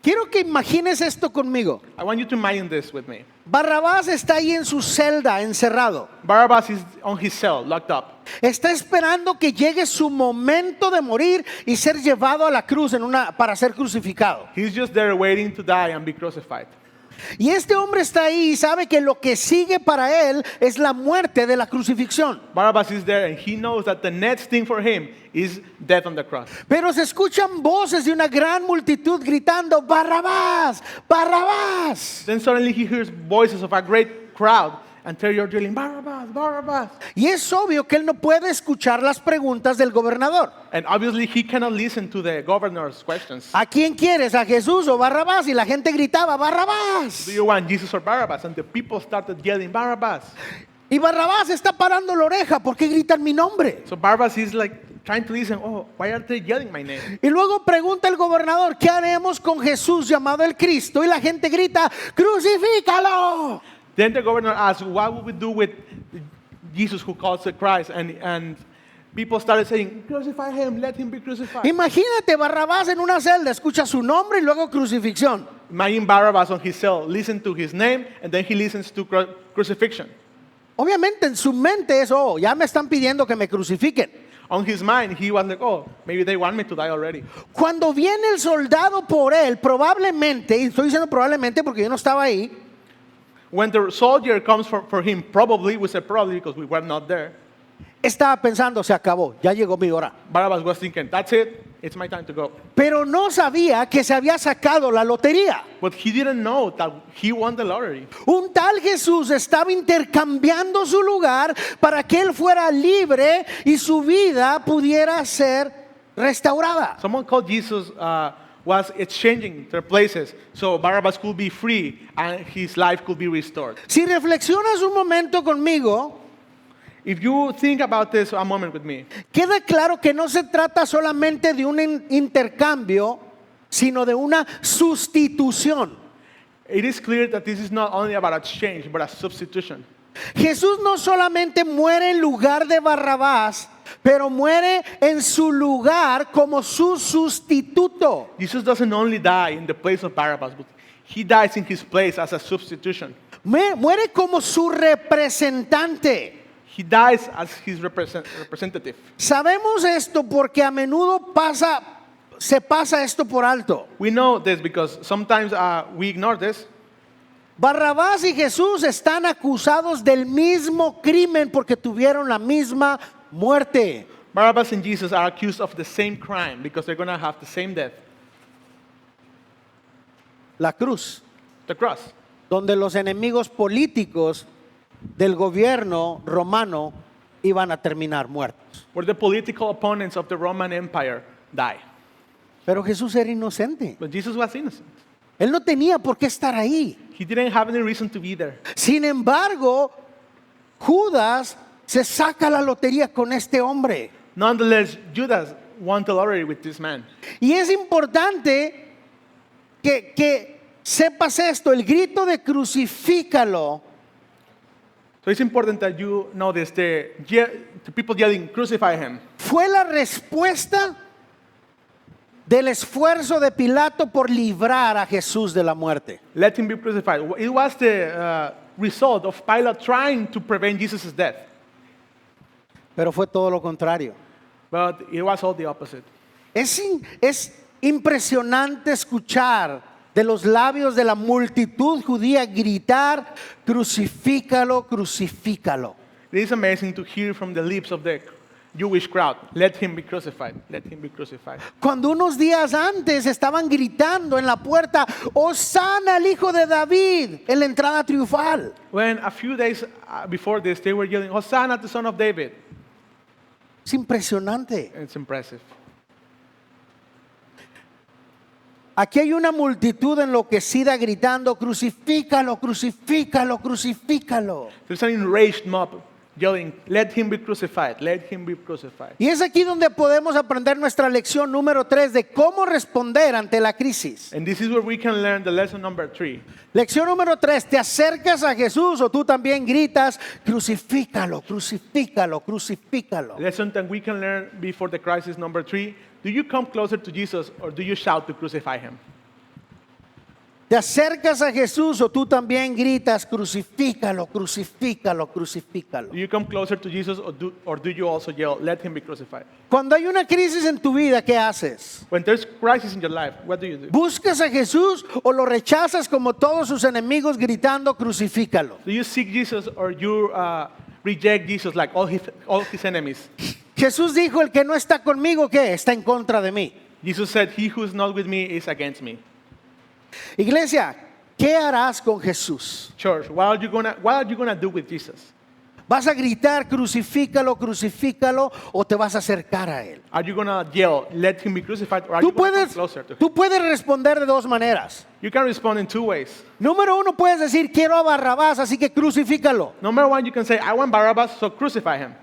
Quiero que imagines esto conmigo. I want you to imagine this with me. Barrabás está ahí en su celda, encerrado. Barabbas is on his cell, locked up. Está esperando que llegue su momento de morir y ser llevado a la cruz para ser crucificado. He's just there waiting to die and be crucified. Y este hombre está ahí y sabe que lo que sigue para él es la muerte de la crucifixión. Barabbas is there and he knows that the next thing for him is death on the cross. Pero se escuchan voces de una gran multitud gritando, Barrabás, Barrabás. Then suddenly he hears voices of a great crowd and they're yelling, Barabbas, Barabbas. Y es obvio que él no puede escuchar las preguntas del gobernador. And obviously he cannot listen to the governor's questions. ¿A quién quieres? ¿A Jesús o Barrabás? Y la gente gritaba, Barrabás. Do you want Jesus or Barabbas? And the people started yelling, Barabbas. Y Barrabás está parando la oreja porque gritan mi nombre. So Barabbas is trying to listen, oh, why are they yelling my name? Y luego pregunta el gobernador, ¿qué haremos con Jesús llamado el Cristo? Y la gente grita, ¡crucifícalo! Then the governor asked, what would we do with Jesus who calls the Christ? And people started saying, crucify him, let him be crucified. Imagínate Barrabás en una celda, escucha su nombre y luego crucifixión. Imagine Barabbas on his cell, listen to his name, and then he listens to crucifixion. Obviamente en su mente es, oh, ya me están pidiendo que me crucifiquen. On his mind, he was like, oh, maybe they want me to die already. Cuando viene el soldado por él, probablemente, y estoy diciendo probablemente porque yo no estaba ahí, When the soldier comes for him, probably, we said probably because we were not there, estaba pensando, se acabó, ya llegó mi hora. Barabbas was thinking, that's it, it's my time to go. Pero no sabía que se había sacado la lotería. But he didn't know that he won the lottery. Un tal Jesús estaba intercambiando su lugar para que él fuera libre y su vida pudiera ser restaurada. Someone called Jesus was exchanging their places so Barabbas could be free and his life could be restored. Si reflexionas un momento conmigo, If you think about this a moment with me, queda claro que no se trata solamente de un intercambio, sino de una sustitución. it is clear that this is not only about exchange, but a substitution. Jesús no solamente muere en lugar de Barrabás, pero muere en su lugar como su sustituto. Jesus doesn't only die in the place of Barabbas, but he dies in his place as a substitution. Muere como su representante. He dies as his representative. Sabemos esto porque a menudo se pasa esto por alto. We know this because sometimes we ignore this. Barrabás y Jesús están acusados del mismo crimen porque tuvieron la misma muerte. Barabbas and Jesus are accused of the same crime because they're going to have the same death. La cruz, The cross. donde los enemigos políticos del gobierno romano iban a terminar muertos. Where the political opponents of the Roman Empire die. Pero Jesús era inocente. But Jesus was innocent. Él no tenía por qué estar ahí. He didn't have any reason to be there. Sin embargo, Judas se saca la lotería con este hombre. Nonetheless, Judas won the lottery with this man. Y es importante que sepas esto, el grito de crucifícalo So it's important that you know this. The people yelling, crucify him, fue la respuesta del esfuerzo de Pilato por librar a Jesús de la muerte. let him be crucified. It was the result of Pilate trying to prevent Jesus' death. Pero fue todo lo contrario. But it was all the opposite. Es impresionante escuchar de los labios de la multitud judía gritar, crucifícalo, crucifícalo. It is amazing to hear from the lips of the Jewish crowd, let him be crucified, let him be crucified. Cuando unos días antes estaban gritando en la puerta, Hosana al hijo de David, en la entrada triunfal. When a few days before this, they were yelling, Hosanna, the son of David. Es impresionante. It's impressive. Aquí hay una multitud enloquecida gritando, crucifícalo, crucifícalo, crucifícalo. There's an enraged mob yelling, let him be crucified, let him be crucified. Y es aquí donde podemos aprender nuestra lección número 3 de cómo responder ante la crisis. And this is where we can learn the lesson number 3. Lección número 3, te acercas a Jesús o tú también gritas, crucifícalo, crucifícalo, crucifícalo. Lesson that we can learn before the crisis number 3. Do you come closer to Jesus or do you shout to crucify him? Te acercas a Jesús o tú también gritas, crucifícalo, crucifícalo, crucifícalo. Do you come closer to Jesus or do you also yell, let him be crucified? Cuando hay una crisis en tu vida, ¿qué haces? When there's crisis in your life, what do you do? ¿Buscas a Jesús o lo rechazas como todos sus enemigos gritando, crucifícalo? Do you seek Jesus or you reject Jesus like all his enemies? Jesús dijo, el que no está conmigo, ¿qué? Está en contra de mí. Jesus said, he who is not with me is against me. Iglesia, ¿qué harás con Jesús? Church, what are you gonna do with Jesus? ¿Vas a gritar, crucifícalo, crucifícalo, o te vas a acercar a Él? Are you gonna yell, let him be crucified, or are Tú you gonna come puedes, closer to him? tú puedes responder de dos maneras. You can respond in two ways. Número uno, puedes decir, quiero a Barrabás, así que crucifícalo. Number one, you can say, I want Barabbas, so crucify him.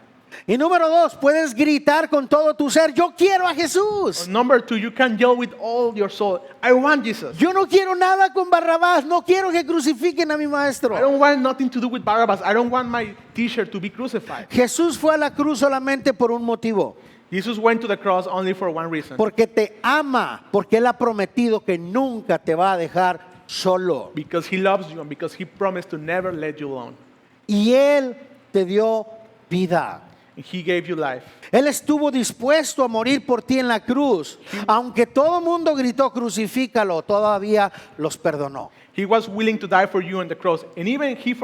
Y número 2, puedes gritar con todo tu ser, yo quiero a Jesús. Number 2, you can yell with all your soul, I want Jesus. Yo no quiero nada con Barrabás, no quiero que crucifiquen a mi I maestro. don't want nothing to do with Barabbas. I don't want my teacher to be crucified. Jesús fue a la cruz solamente por un motivo, Jesus went to the cross only for one reason. porque te ama, porque Él ha prometido que nunca te va a dejar solo. Because he loves you and because he promised to never let you alone. Y Él te dio vida. And he gave you life. Él estuvo dispuesto a morir por ti en la cruz. Aunque todo el mundo gritó crucifícalo, todavía los perdonó. He was willing to die for you on the cross. And even he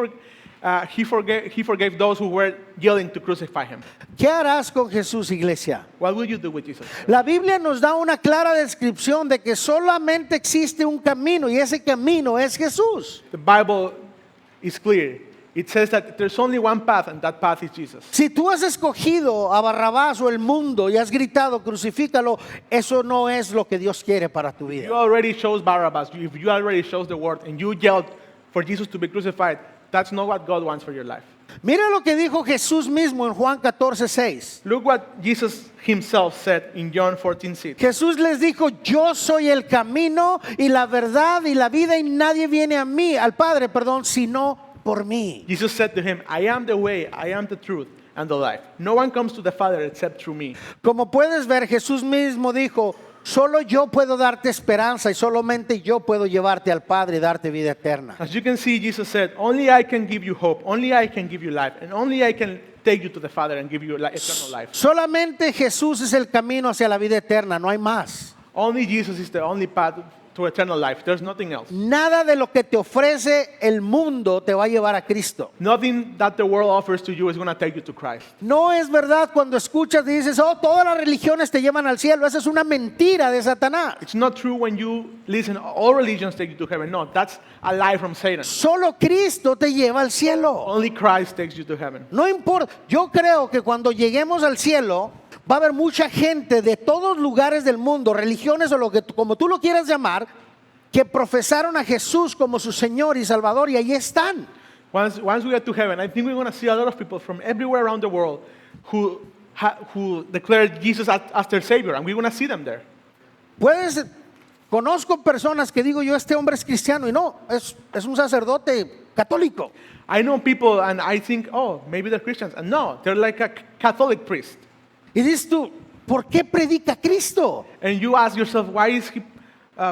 forgave those who were yelling to crucify him. ¿Qué harás con Jesús, iglesia? What will you do with Jesus? La Biblia nos da una clara descripción de que solamente existe un camino y ese camino es Jesús. The Bible is clear. It says that there's only one path and that path is Jesus. Si tú has escogido a Barrabás o el mundo y has gritado crucifícalo, eso no es lo que Dios quiere para tu You vida. already chose Barabbas. If you already chose the word and you yelled for Jesus to be crucified, that's not what God wants for your life. Mira lo que dijo Jesús mismo en Juan 14:6. Look what Jesus himself said in John 14:6. Jesús les dijo, yo soy el camino y la verdad y la vida y nadie viene a mí, al Padre, perdón, sino por mí. Jesus said to him, I am the way, I am the truth, and the life. No one comes to the Father except through me. Como puedes ver, Jesús mismo dijo, solo yo puedo darte esperanza y solamente yo puedo llevarte al Padre y darte vida eterna. As you can see, Jesus said, only I can give you hope, only I can give you life, and only I can take you to the Father and give you eternal life. Solamente Jesús es el camino hacia la vida eterna, no hay más. Only Jesus is the only path to eternal life. There's nothing else. Nada de lo que te ofrece el mundo te va a llevar a Cristo. Nothing that the world offers to you is going to take you to Christ. No es verdad cuando escuchas y dices, oh, todas las religiones te llevan al cielo. Esa es una mentira de Satanás. It's not true when you listen, all religions take you to heaven. No, that's a lie from Satan. Solo Cristo te lleva al cielo. Only Christ takes you to heaven. No importa. Yo creo que cuando lleguemos al cielo va a haber mucha gente de todos lugares del mundo, religiones o lo que como tú lo quieras llamar, que profesaron a Jesús como su Señor y Salvador y ahí están. Once we get to heaven, I think we're going to see a lot of people from everywhere around the world who declared Jesus as their Savior, and we're going to see them there. Conozco personas que digo yo, este hombre es cristiano y no, es un sacerdote católico. I know people and I think, oh, maybe they're Christians. And no, they're like a Catholic priest. Y dices tú, ¿por qué predica Cristo? And you ask yourself, why is he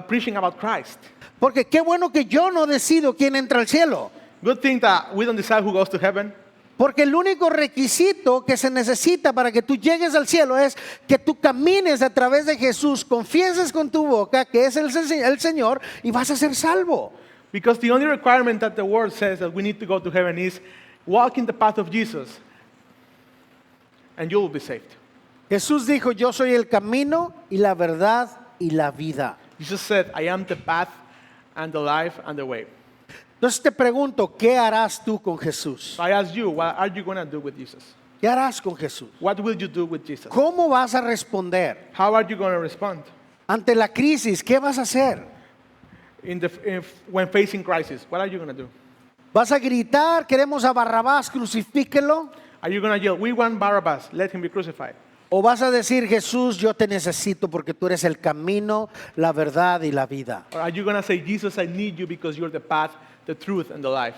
preaching about Christ? Porque qué bueno que yo no decido quién entra al cielo. Good thing that we don't decide who goes to heaven. Porque el único requisito que se necesita para que tú llegues al cielo es que tú camines a través de Jesús, confieses con tu boca que es el Señor y vas a ser salvo. Because the only requirement that the word says that we need to go to heaven is walk in the path of Jesus and you will be saved. Jesús dijo, yo soy el camino y la verdad y la vida. Jesus said, I am the path and the life and the way. Entonces te pregunto, ¿qué harás tú con Jesús? So I ask you, what are you going to do with Jesus? ¿Qué harás con Jesús? What will you do with Jesus? ¿Cómo vas a responder? How are you going to respond? Ante la crisis, ¿qué vas a hacer? When facing crisis, what are you going to do? ¿Vas a gritar, queremos a Barrabás, crucifíquelo? Are you going to yell, we want Barabbas, let him be crucified? ¿O vas a decir, Jesús, yo te necesito porque tú eres el camino, la verdad y la vida? Or are you going to say, Jesus, I need you because you're the path, the truth, and the life?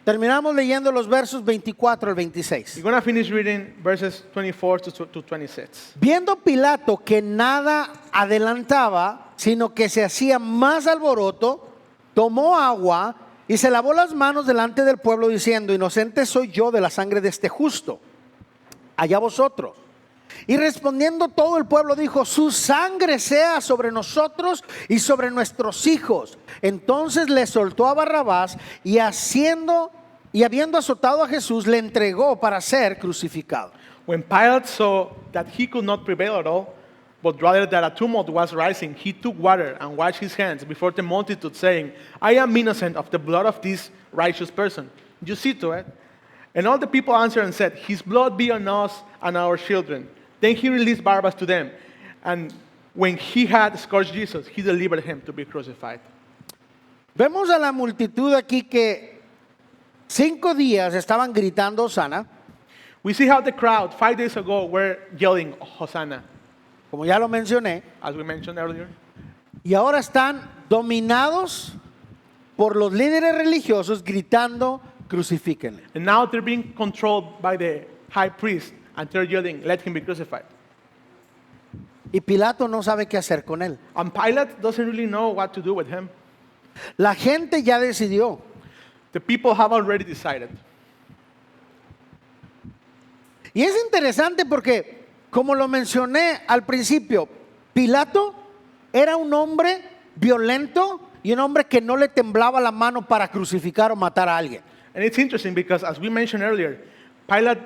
Terminamos leyendo los versos 24 al 26. We're going to finish reading verses 24 to 26. Viendo Pilato que nada adelantaba, sino que se hacía más alboroto, tomó agua y se lavó las manos delante del pueblo diciendo, inocente soy yo de la sangre de este justo, allá vosotros. Y respondiendo todo el pueblo dijo, su sangre sea sobre nosotros y sobre nuestros hijos. Entonces le soltó a Barrabás y habiendo azotado a Jesús, le entregó para ser crucificado. When Pilate saw that he could not prevail at all, but rather that a tumult was rising, he took water and washed his hands before the multitude, saying, I am innocent of the blood of this righteous person. You see to it. And all the people answered and said, his blood be on us and our children. Then he released Barabbas to them. And when he had scourged Jesus, he delivered him to be crucified. Vemos a la multitud aquí que 5 días estaban gritando Hosana. We see how the crowd 5 days ago were yelling, Hosanna, como ya lo mencioné, as we mentioned earlier. y ahora están dominados por los líderes religiosos gritando, crucifíquenle. And now they're being controlled by the high priest and they're yelling, let him be crucified. Y Pilato no sabe qué hacer con él. And Pilate doesn't really know what to do with him. La gente ya decidió. The people have already decided. Y es interesante porque, como lo mencioné al principio, Pilato era un hombre violento y un hombre que no le temblaba la mano para crucificar o matar a alguien. And it's interesting because, as we mentioned earlier, Pilate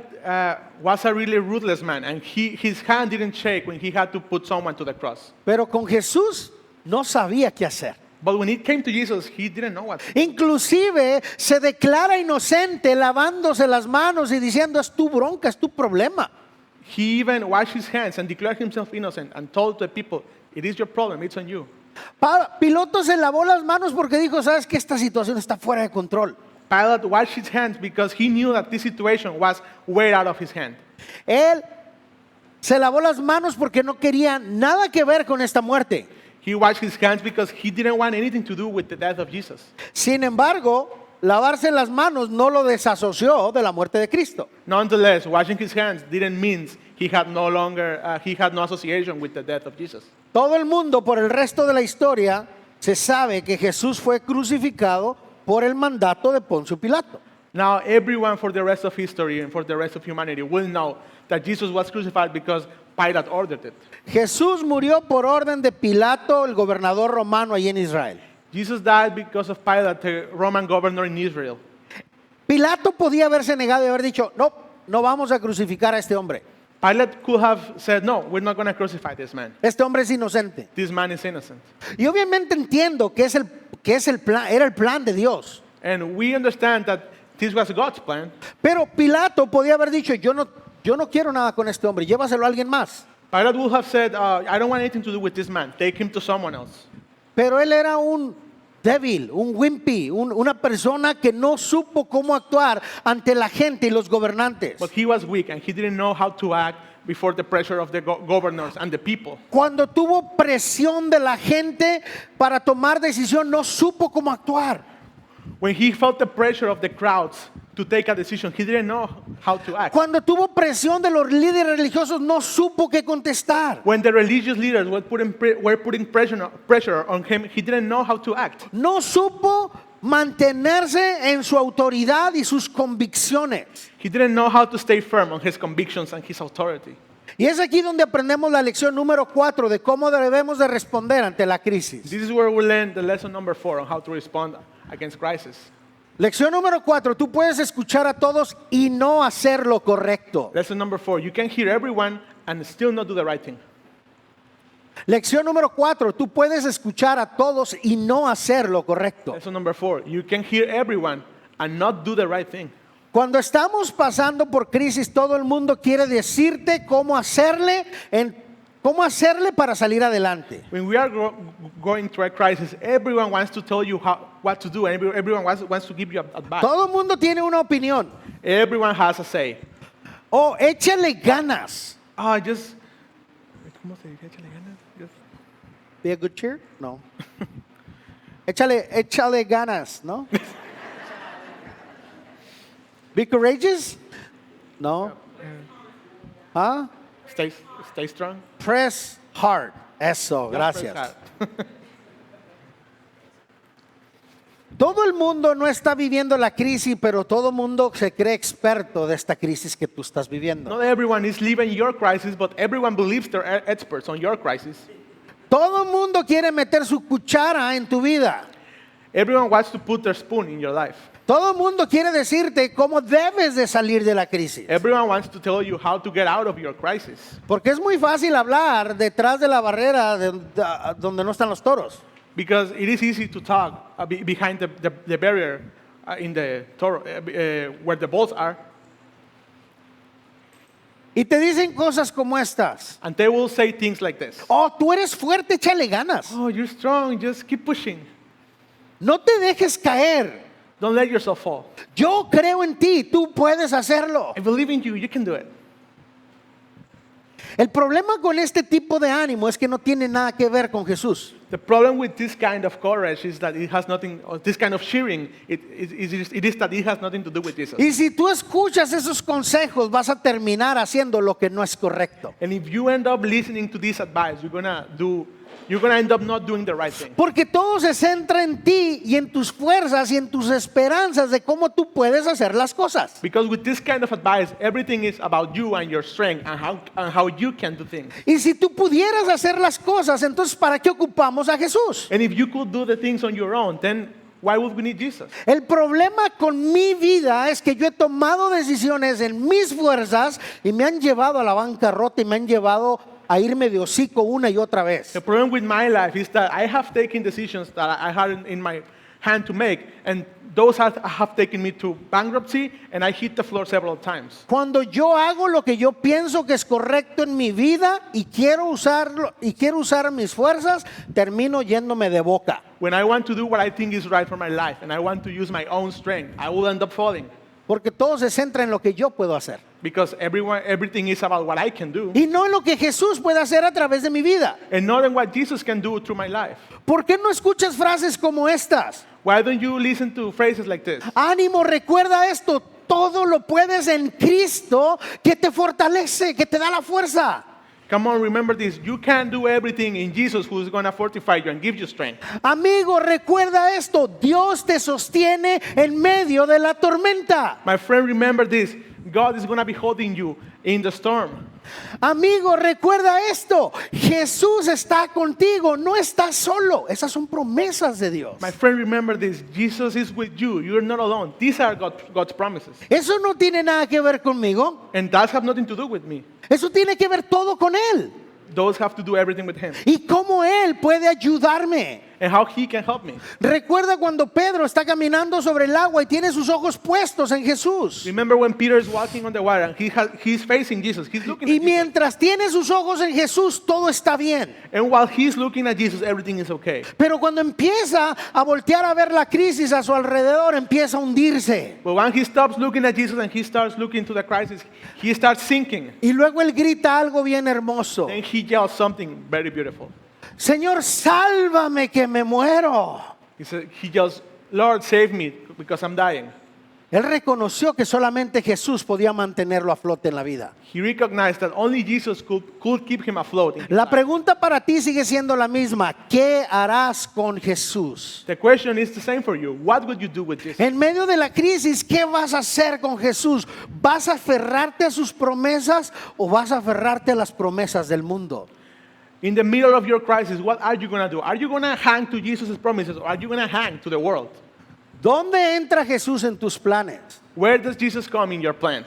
was a really ruthless man, and his hand didn't shake when he had to put someone to the cross. Pero con Jesús no sabía qué hacer. But when it came to Jesus, he didn't know what to do. Inclusive se declara inocente lavándose las manos y diciendo es tu bronca, es tu problema. He even washed his hands and declared himself innocent and told the people, it is your problem, it's on you. Piloto se lavó las manos porque dijo, sabes que esta situación está fuera de control. Pilate washed his hands because he knew that this situation was way out of his hand. Él se lavó las manos porque no quería nada que ver con esta muerte. He washed his hands because he didn't want anything to do with the death of Jesus. Sin embargo, lavarse las manos no lo desasoció de la muerte de Cristo. Nonetheless, washing his hands didn't mean he had no association with the death of Jesus. Todo el mundo por el resto de la historia se sabe que Jesús fue crucificado por el mandato de Poncio Pilato. Now, everyone for the rest of history and for the rest of humanity will know that Jesus was crucified because Pilate ordered it. Jesús murió por orden de Pilato, el gobernador romano allí en Israel. Jesus died because of Pilate, the Roman governor in Israel. Pilato podía haberse negado y haber dicho, no, no vamos a crucificar a este hombre. Pilate could have said, no, we're not going to crucify this man. Este hombre es inocente. This man is innocent. Y obviamente entiendo que era el plan de Dios. And we understand that this was God's plan. Pero Pilato podía haber dicho, yo no quiero nada con este hombre, llévaselo a alguien más. Pilate would have said, I don't want anything to do with this man. Take him to someone else. Pero él era un débil, un wimpy, una persona que no supo cómo actuar ante la gente y los gobernantes. But he was weak and he didn't know how to act before the pressure of the governors and the people. Cuando tuvo presión de la gente para tomar decisión, no supo cómo actuar. When he felt the pressure of the crowds to take a decision, he didn't know how to act. Cuando tuvo presión de los líderes religiosos, no supo qué contestar. When the religious leaders were putting pressure on him, he didn't know how to act. No supo mantenerse en su autoridad y sus convicciones. He didn't know how to stay firm on his convictions and his authority. Y es aquí donde aprendemos la lección número 4 de cómo debemos de responder ante la crisis. This is where we learn the lesson number 4 on how to respond against crisis. Lección número 4, tú puedes escuchar a todos y no hacer lo correcto. Lesson number 4, you can hear everyone and still not do the right thing. Lección número 4, tú puedes escuchar a todos y no hacer lo correcto. Lesson number 4, you can hear everyone and not do the right thing. Cuando estamos pasando por crisis, todo el mundo quiere decirte cómo hacerle para salir adelante. When we are going through a crisis, everyone wants to tell you what to do, and everyone wants to give you advice. Todo el mundo tiene una opinión. Everyone has a say. Oh, échale ganas. Just, ¿cómo se dice? Échale ganas. Just, Be a good cheer? No. échale ganas, ¿no? Be courageous? No. ¿Ah? stay strong. Press hard. Eso, gracias. Press hard. Todo el mundo no está viviendo la crisis, pero todo el mundo se cree experto de esta crisis que tú estás viviendo. Not everyone is living your crisis, but everyone believes they're experts on your crisis. Todo el mundo quiere meter su cuchara en tu vida. Everyone wants to put their spoon in your life. Todo el mundo quiere decirte cómo debes de salir de la crisis. Everyone wants to tell you how to get out of your crisis. Porque es muy fácil hablar detrás de la barrera donde no están los toros. Because it is easy to talk behind the barrier in the toro, where the bulls are. Y te dicen cosas como estas. And they will say things like this. Oh, tú eres fuerte, échale ganas. Oh, you're strong, just keep pushing. No te dejes caer. Don't let yourself fall. Yo creo en ti, tú puedes hacerlo. I believe in you. You can do it. El problema con este tipo de ánimo es que no tiene nada que ver con Jesús. The problem with this kind of courage is that it has nothing, or this kind of cheering, it is that it has nothing to do with Jesus. Y si tú escuchas esos consejos, vas a terminar haciendo lo que no es correcto. And if you end up listening to this advice, you're gonna end up not doing the right thing. Porque todo se centra en ti y en tus fuerzas y en tus esperanzas de cómo tú puedes hacer las cosas. Because with this kind of advice, everything is about you and your strength and how you can do things. Y si tú pudieras hacer las cosas, entonces ¿para qué ocupamos a Jesús? And if you could do the things on your own, then why would we need Jesus? El problema con mi vida es que yo he tomado decisiones en mis fuerzas y me han llevado a la bancarrota y me han llevado a irme de hocico una y otra vez. The problem with my life is that I have taken decisions that I had in my hand to make, and those have taken me to bankruptcy, and I hit the floor several times. Cuando yo hago lo que yo pienso que es correcto en mi vida y quiero usar mis fuerzas, termino yéndome de boca. When I want to do what I think is right for my life, and I want to use my own strength, I will end up falling. Porque todo se centra en lo que yo puedo hacer Because everything is about what I can do, y no en lo que Jesús puede hacer a través de mi vida. and not in what Jesus can do through my life. ¿Por qué no escuchas frases como estas? Why don't you listen to phrases like this? Ánimo, recuerda esto, todo lo puedes en Cristo que te fortalece, que te da la fuerza. Come on, remember this. You can do everything in Jesus, who's going to fortify you and give you strength. Amigo, recuerda esto, Dios te sostiene en medio de la tormenta. My friend, remember this. God is going to be holding you in the storm. Amigo, recuerda esto, Jesús está contigo, no estás solo. Esas son promesas de Dios. My friend, remember this. Jesus is with you. You're not alone. These are God's promises. Eso no tiene nada que ver conmigo, And that have nothing to do with me. eso tiene que ver todo con Él. Those have to do everything with Him. Y cómo Él puede ayudarme. And how He can help me. Recuerda cuando Pedro está caminando sobre el agua y tiene sus ojos puestos en Jesús. Remember when Peter is walking on the water and he's facing Jesus. He's looking Y at Jesus. mientras tiene sus ojos en Jesús, todo está bien. And while he's looking at Jesus, everything is okay. Pero cuando empieza a voltear a ver la crisis a su alrededor, empieza a hundirse. But when he stops looking at Jesus and he starts looking to the crisis, he starts sinking. Y luego él grita algo bien hermoso. Then he yells something very beautiful. Señor, sálvame que me muero. He yells, Lord, save me because I'm dying. Él reconoció que solamente Jesús podía mantenerlo a flote en la vida. He recognized that only Jesus could keep him afloat. La pregunta para ti sigue siendo la misma. ¿Qué harás con Jesús? The question is the same for you. What would you do with Jesus? En medio de la crisis, ¿qué vas a hacer con Jesús? ¿Vas a aferrarte a sus promesas o vas a aferrarte a las promesas del mundo? In the middle of your crisis, what are you going to do? Are you going to hang to Jesus' promises or are you going to hang to the world? ¿Dónde entra Jesús en tus planes? Where does Jesus come in your plans?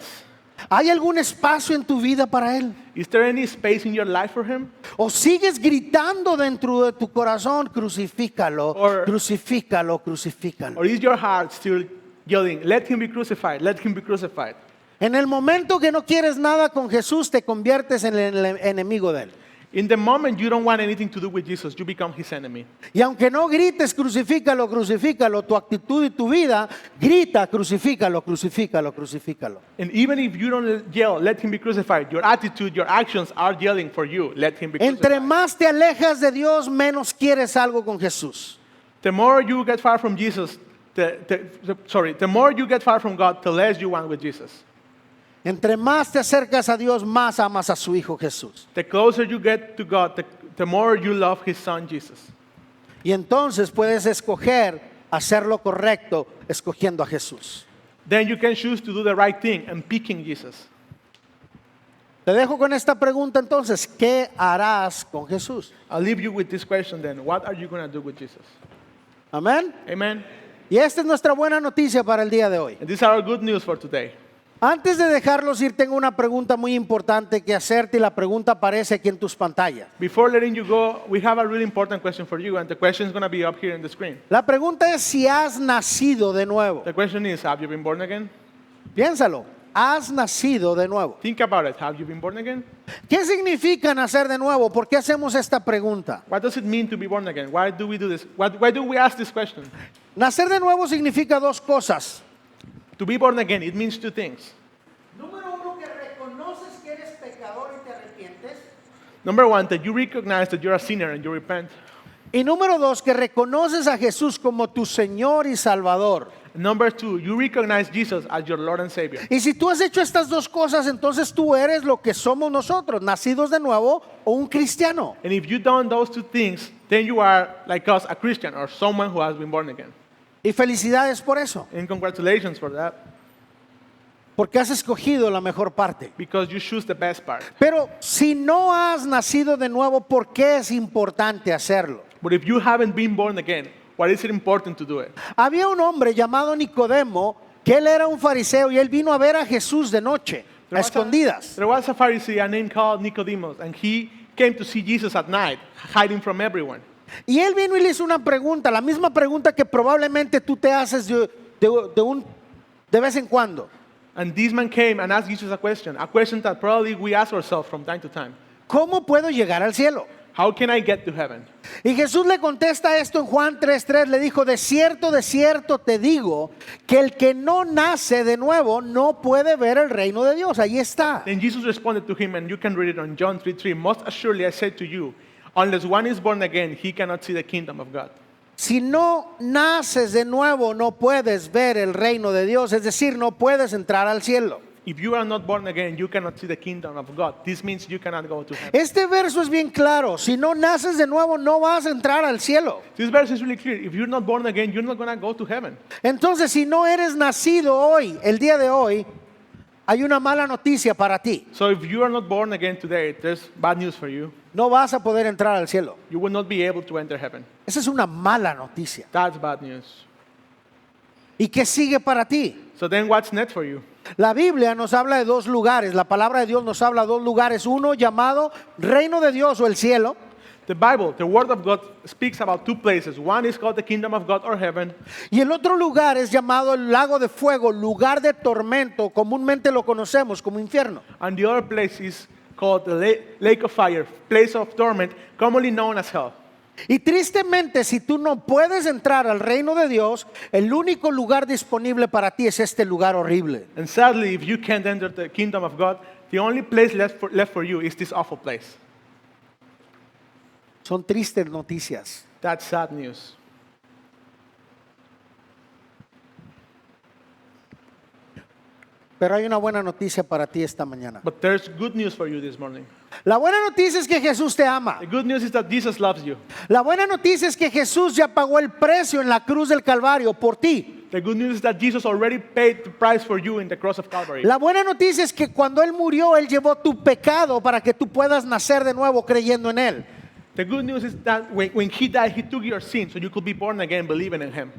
¿Hay algún espacio en tu vida para Él? Is there any space in your life for him? ¿O sigues gritando dentro de tu corazón, crucifícalo, Or- crucifícalo, crucifícalo? Or is your heart still yelling, let him be crucified, let him be crucified? En el momento que no quieres nada con Jesús, te conviertes en el enemigo de Él. In the moment you don't want anything to do with Jesus, you become his enemy. Y aunque no grites, crucifícalo, crucifícalo, tu actitud y tu vida grita, crucifícalo, crucifícalo, crucifícalo. And even if you don't yell, let him be crucified, your attitude, your actions are yelling for you, let him be Entre crucified. más te alejas de Dios, menos quieres algo con Jesús. The more you get far from Jesus, the more you get far from God, the less you want with Jesus. Entre más te acercas a Dios, más amas a su Hijo Jesús. The closer you get to God, the more you love his son Jesus. Y entonces puedes escoger hacer lo correcto escogiendo a Jesús. Then you can choose to do the right thing and picking Jesus. Te dejo con esta pregunta entonces, ¿qué harás con Jesús? I'll leave you with this question then. What are you going to do with Jesus? Amén. Amen. Y esta es nuestra buena noticia para el día de hoy. And these are our good news for today. Antes de dejarlos ir, tengo una pregunta muy importante que hacerte y la pregunta aparece aquí en tus pantallas. Before letting you go, we have a really important question for you, and the question is going to be up here in the screen. La pregunta es si has nacido de nuevo. The question is, have you been born again? Piénsalo, ¿has nacido de nuevo? Think about it. Have you been born again? ¿Qué significa nacer de nuevo? ¿Por qué hacemos esta pregunta? What does it mean to be born again? Why do we do this? Why do we ask this question? Nacer de nuevo significa dos cosas. To be born again, it means two things. Número uno, que reconoces que eres pecador y te arrepientes. Number one, that you recognize that you're a sinner and you repent. Y número dos, que reconoces a Jesús como tu Señor y Salvador. Number two, you recognize Jesus as your Lord and Savior. Y si tú has hecho estas dos cosas, entonces tú eres lo que somos nosotros, nacidos de nuevo o un cristiano. And if you've done those two things, then you are, like us, a Christian or someone who has been born again. Y felicidades por eso, And congratulations for that, porque has escogido la mejor parte. because you choose the best part. Pero si no has nacido de nuevo, ¿por qué es importante hacerlo? But if you haven't been born again, why is it important to do it? Había un hombre llamado Nicodemo, que él era un fariseo y él vino a ver a Jesús de noche, a escondidas. There was a Pharisee, a name called Nicodemus, and he came to see Jesus at night, hiding from everyone. Y él vino y le hizo una pregunta, la misma pregunta que probablemente tú te haces de vez en cuando. And this man came and asked Jesus a question that probably we ask ourselves from time to time. ¿Cómo puedo llegar al cielo? How can I get to heaven? Y Jesús le contesta esto en Juan 3:3, le dijo, de cierto te digo, que el que no nace de nuevo no puede ver el reino de Dios. Ahí está. Then Jesus responded to him, and you can read it on John 3:3. Most assuredly I say to you, unless one is born again, he cannot see the kingdom of God. Si no naces de nuevo, no puedes ver el reino de Dios, es decir, no puedes entrar al cielo. If you are not born again, you cannot see the kingdom of God. This means you cannot go to heaven. Este verso es bien claro, si no naces de nuevo, no vas a entrar al cielo. This verse is really clear. If you're not born again, you're not going to go to heaven. Entonces, si no eres nacido hoy, el día de hoy, hay una mala noticia para ti. So if you are not born again today, there's bad news for you. No vas a poder entrar al cielo. You will not be able to enter heaven. Esa es una mala noticia. That's bad news. ¿Y qué sigue para ti? So then what's next for you? La Biblia nos habla de dos lugares. La palabra de Dios nos habla de dos lugares. Uno llamado reino de Dios o el cielo. The Bible, the Word of God, speaks about two places. One is called the kingdom of God or heaven. Y el otro lugar es llamado el lago de fuego, lugar de tormento. Comúnmente lo conocemos como infierno. And the other place is called the lake of fire, place of torment, commonly known as hell. Y tristemente, si tú no puedes entrar al reino de Dios, el único lugar disponible para ti es este lugar horrible. And sadly, if you can't enter the kingdom of God, the only place left for you is this awful place. Son tristes noticias. That's sad news. Pero hay una buena noticia para ti esta mañana. But there's good news for you this morning. La buena noticia es que Jesús te ama. The good news is that Jesus loves you. La buena noticia es que Jesús ya pagó el precio en la cruz del Calvario por ti. The good news is that Jesus already paid the price for you in the cross of Calvary. La buena noticia es que cuando Él murió, Él llevó tu pecado para que tú puedas nacer de nuevo creyendo en Él. The good news is that when He died, He took your sin so you could be born again believing in Him.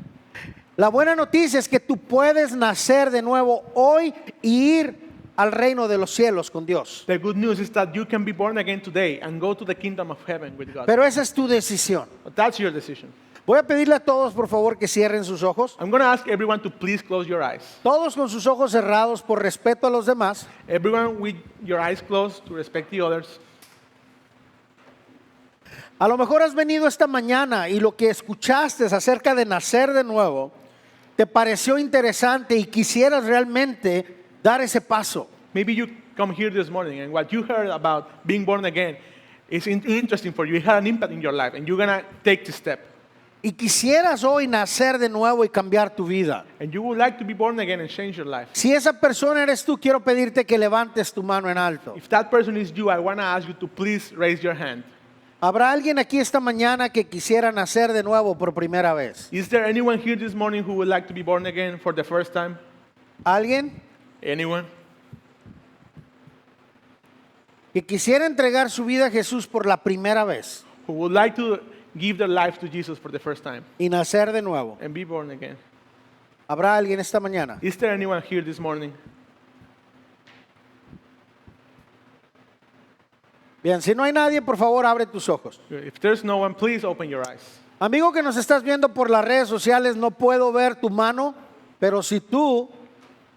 La buena noticia es que tú puedes nacer de nuevo hoy y ir al reino de los cielos con Dios. The good news is that you can be born again today and go to the kingdom of heaven with God. Pero esa es tu decisión. But that's your decision. Voy a pedirle a todos, por favor, que cierren sus ojos. I'm going to ask everyone to please close your eyes. Todos con sus ojos cerrados por respeto a los demás. Everyone with your eyes closed to respect the others. A lo mejor has venido esta mañana y lo que escuchaste acerca de nacer de nuevo te pareció interesante y quisieras realmente dar ese paso. Maybe you come here this morning and what you heard about being born again is interesting for you. It had an impact in your life and you're going to take the step. Y quisieras hoy nacer de nuevo y cambiar tu vida. And you would like to be born again and change your life. Si esa persona eres tú, quiero pedirte que levantes tu mano en alto. If that person is you, I want to ask you to please raise your hand. ¿Habrá alguien aquí esta mañana que quisiera nacer de nuevo por primera vez? Is there anyone here this morning who would like to be born again for the first time? ¿Alguien Anyone? que quisiera entregar su vida a Jesús por la primera vez Who would like to give their life to Jesus for the first time y nacer de nuevo? and be born again? ¿Habrá alguien esta mañana? Is there anyone here this morning? Bien, si no hay nadie, por favor, abre tus ojos. If there's no one, please open your eyes. Amigo que nos estás viendo por las redes sociales, no puedo ver tu mano, pero si tú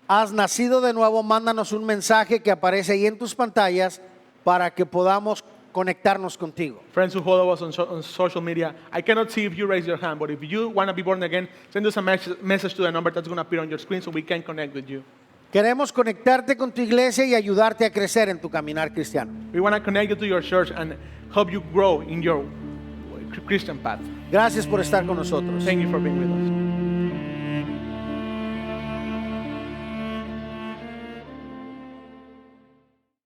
has nacido de nuevo, mándanos un mensaje que aparece ahí en tus pantallas para que podamos conectarnos contigo. Friends who follow us on social media, I cannot see if you raise your hand, but if you want to be born again, send us a message to the number that's going to appear on your screen so we can connect with you. Queremos conectarte con tu iglesia y ayudarte a crecer en tu caminar cristiano. We want to connect you to your church and help you grow in your Christian path. Gracias por estar con nosotros. Thank you for being with us.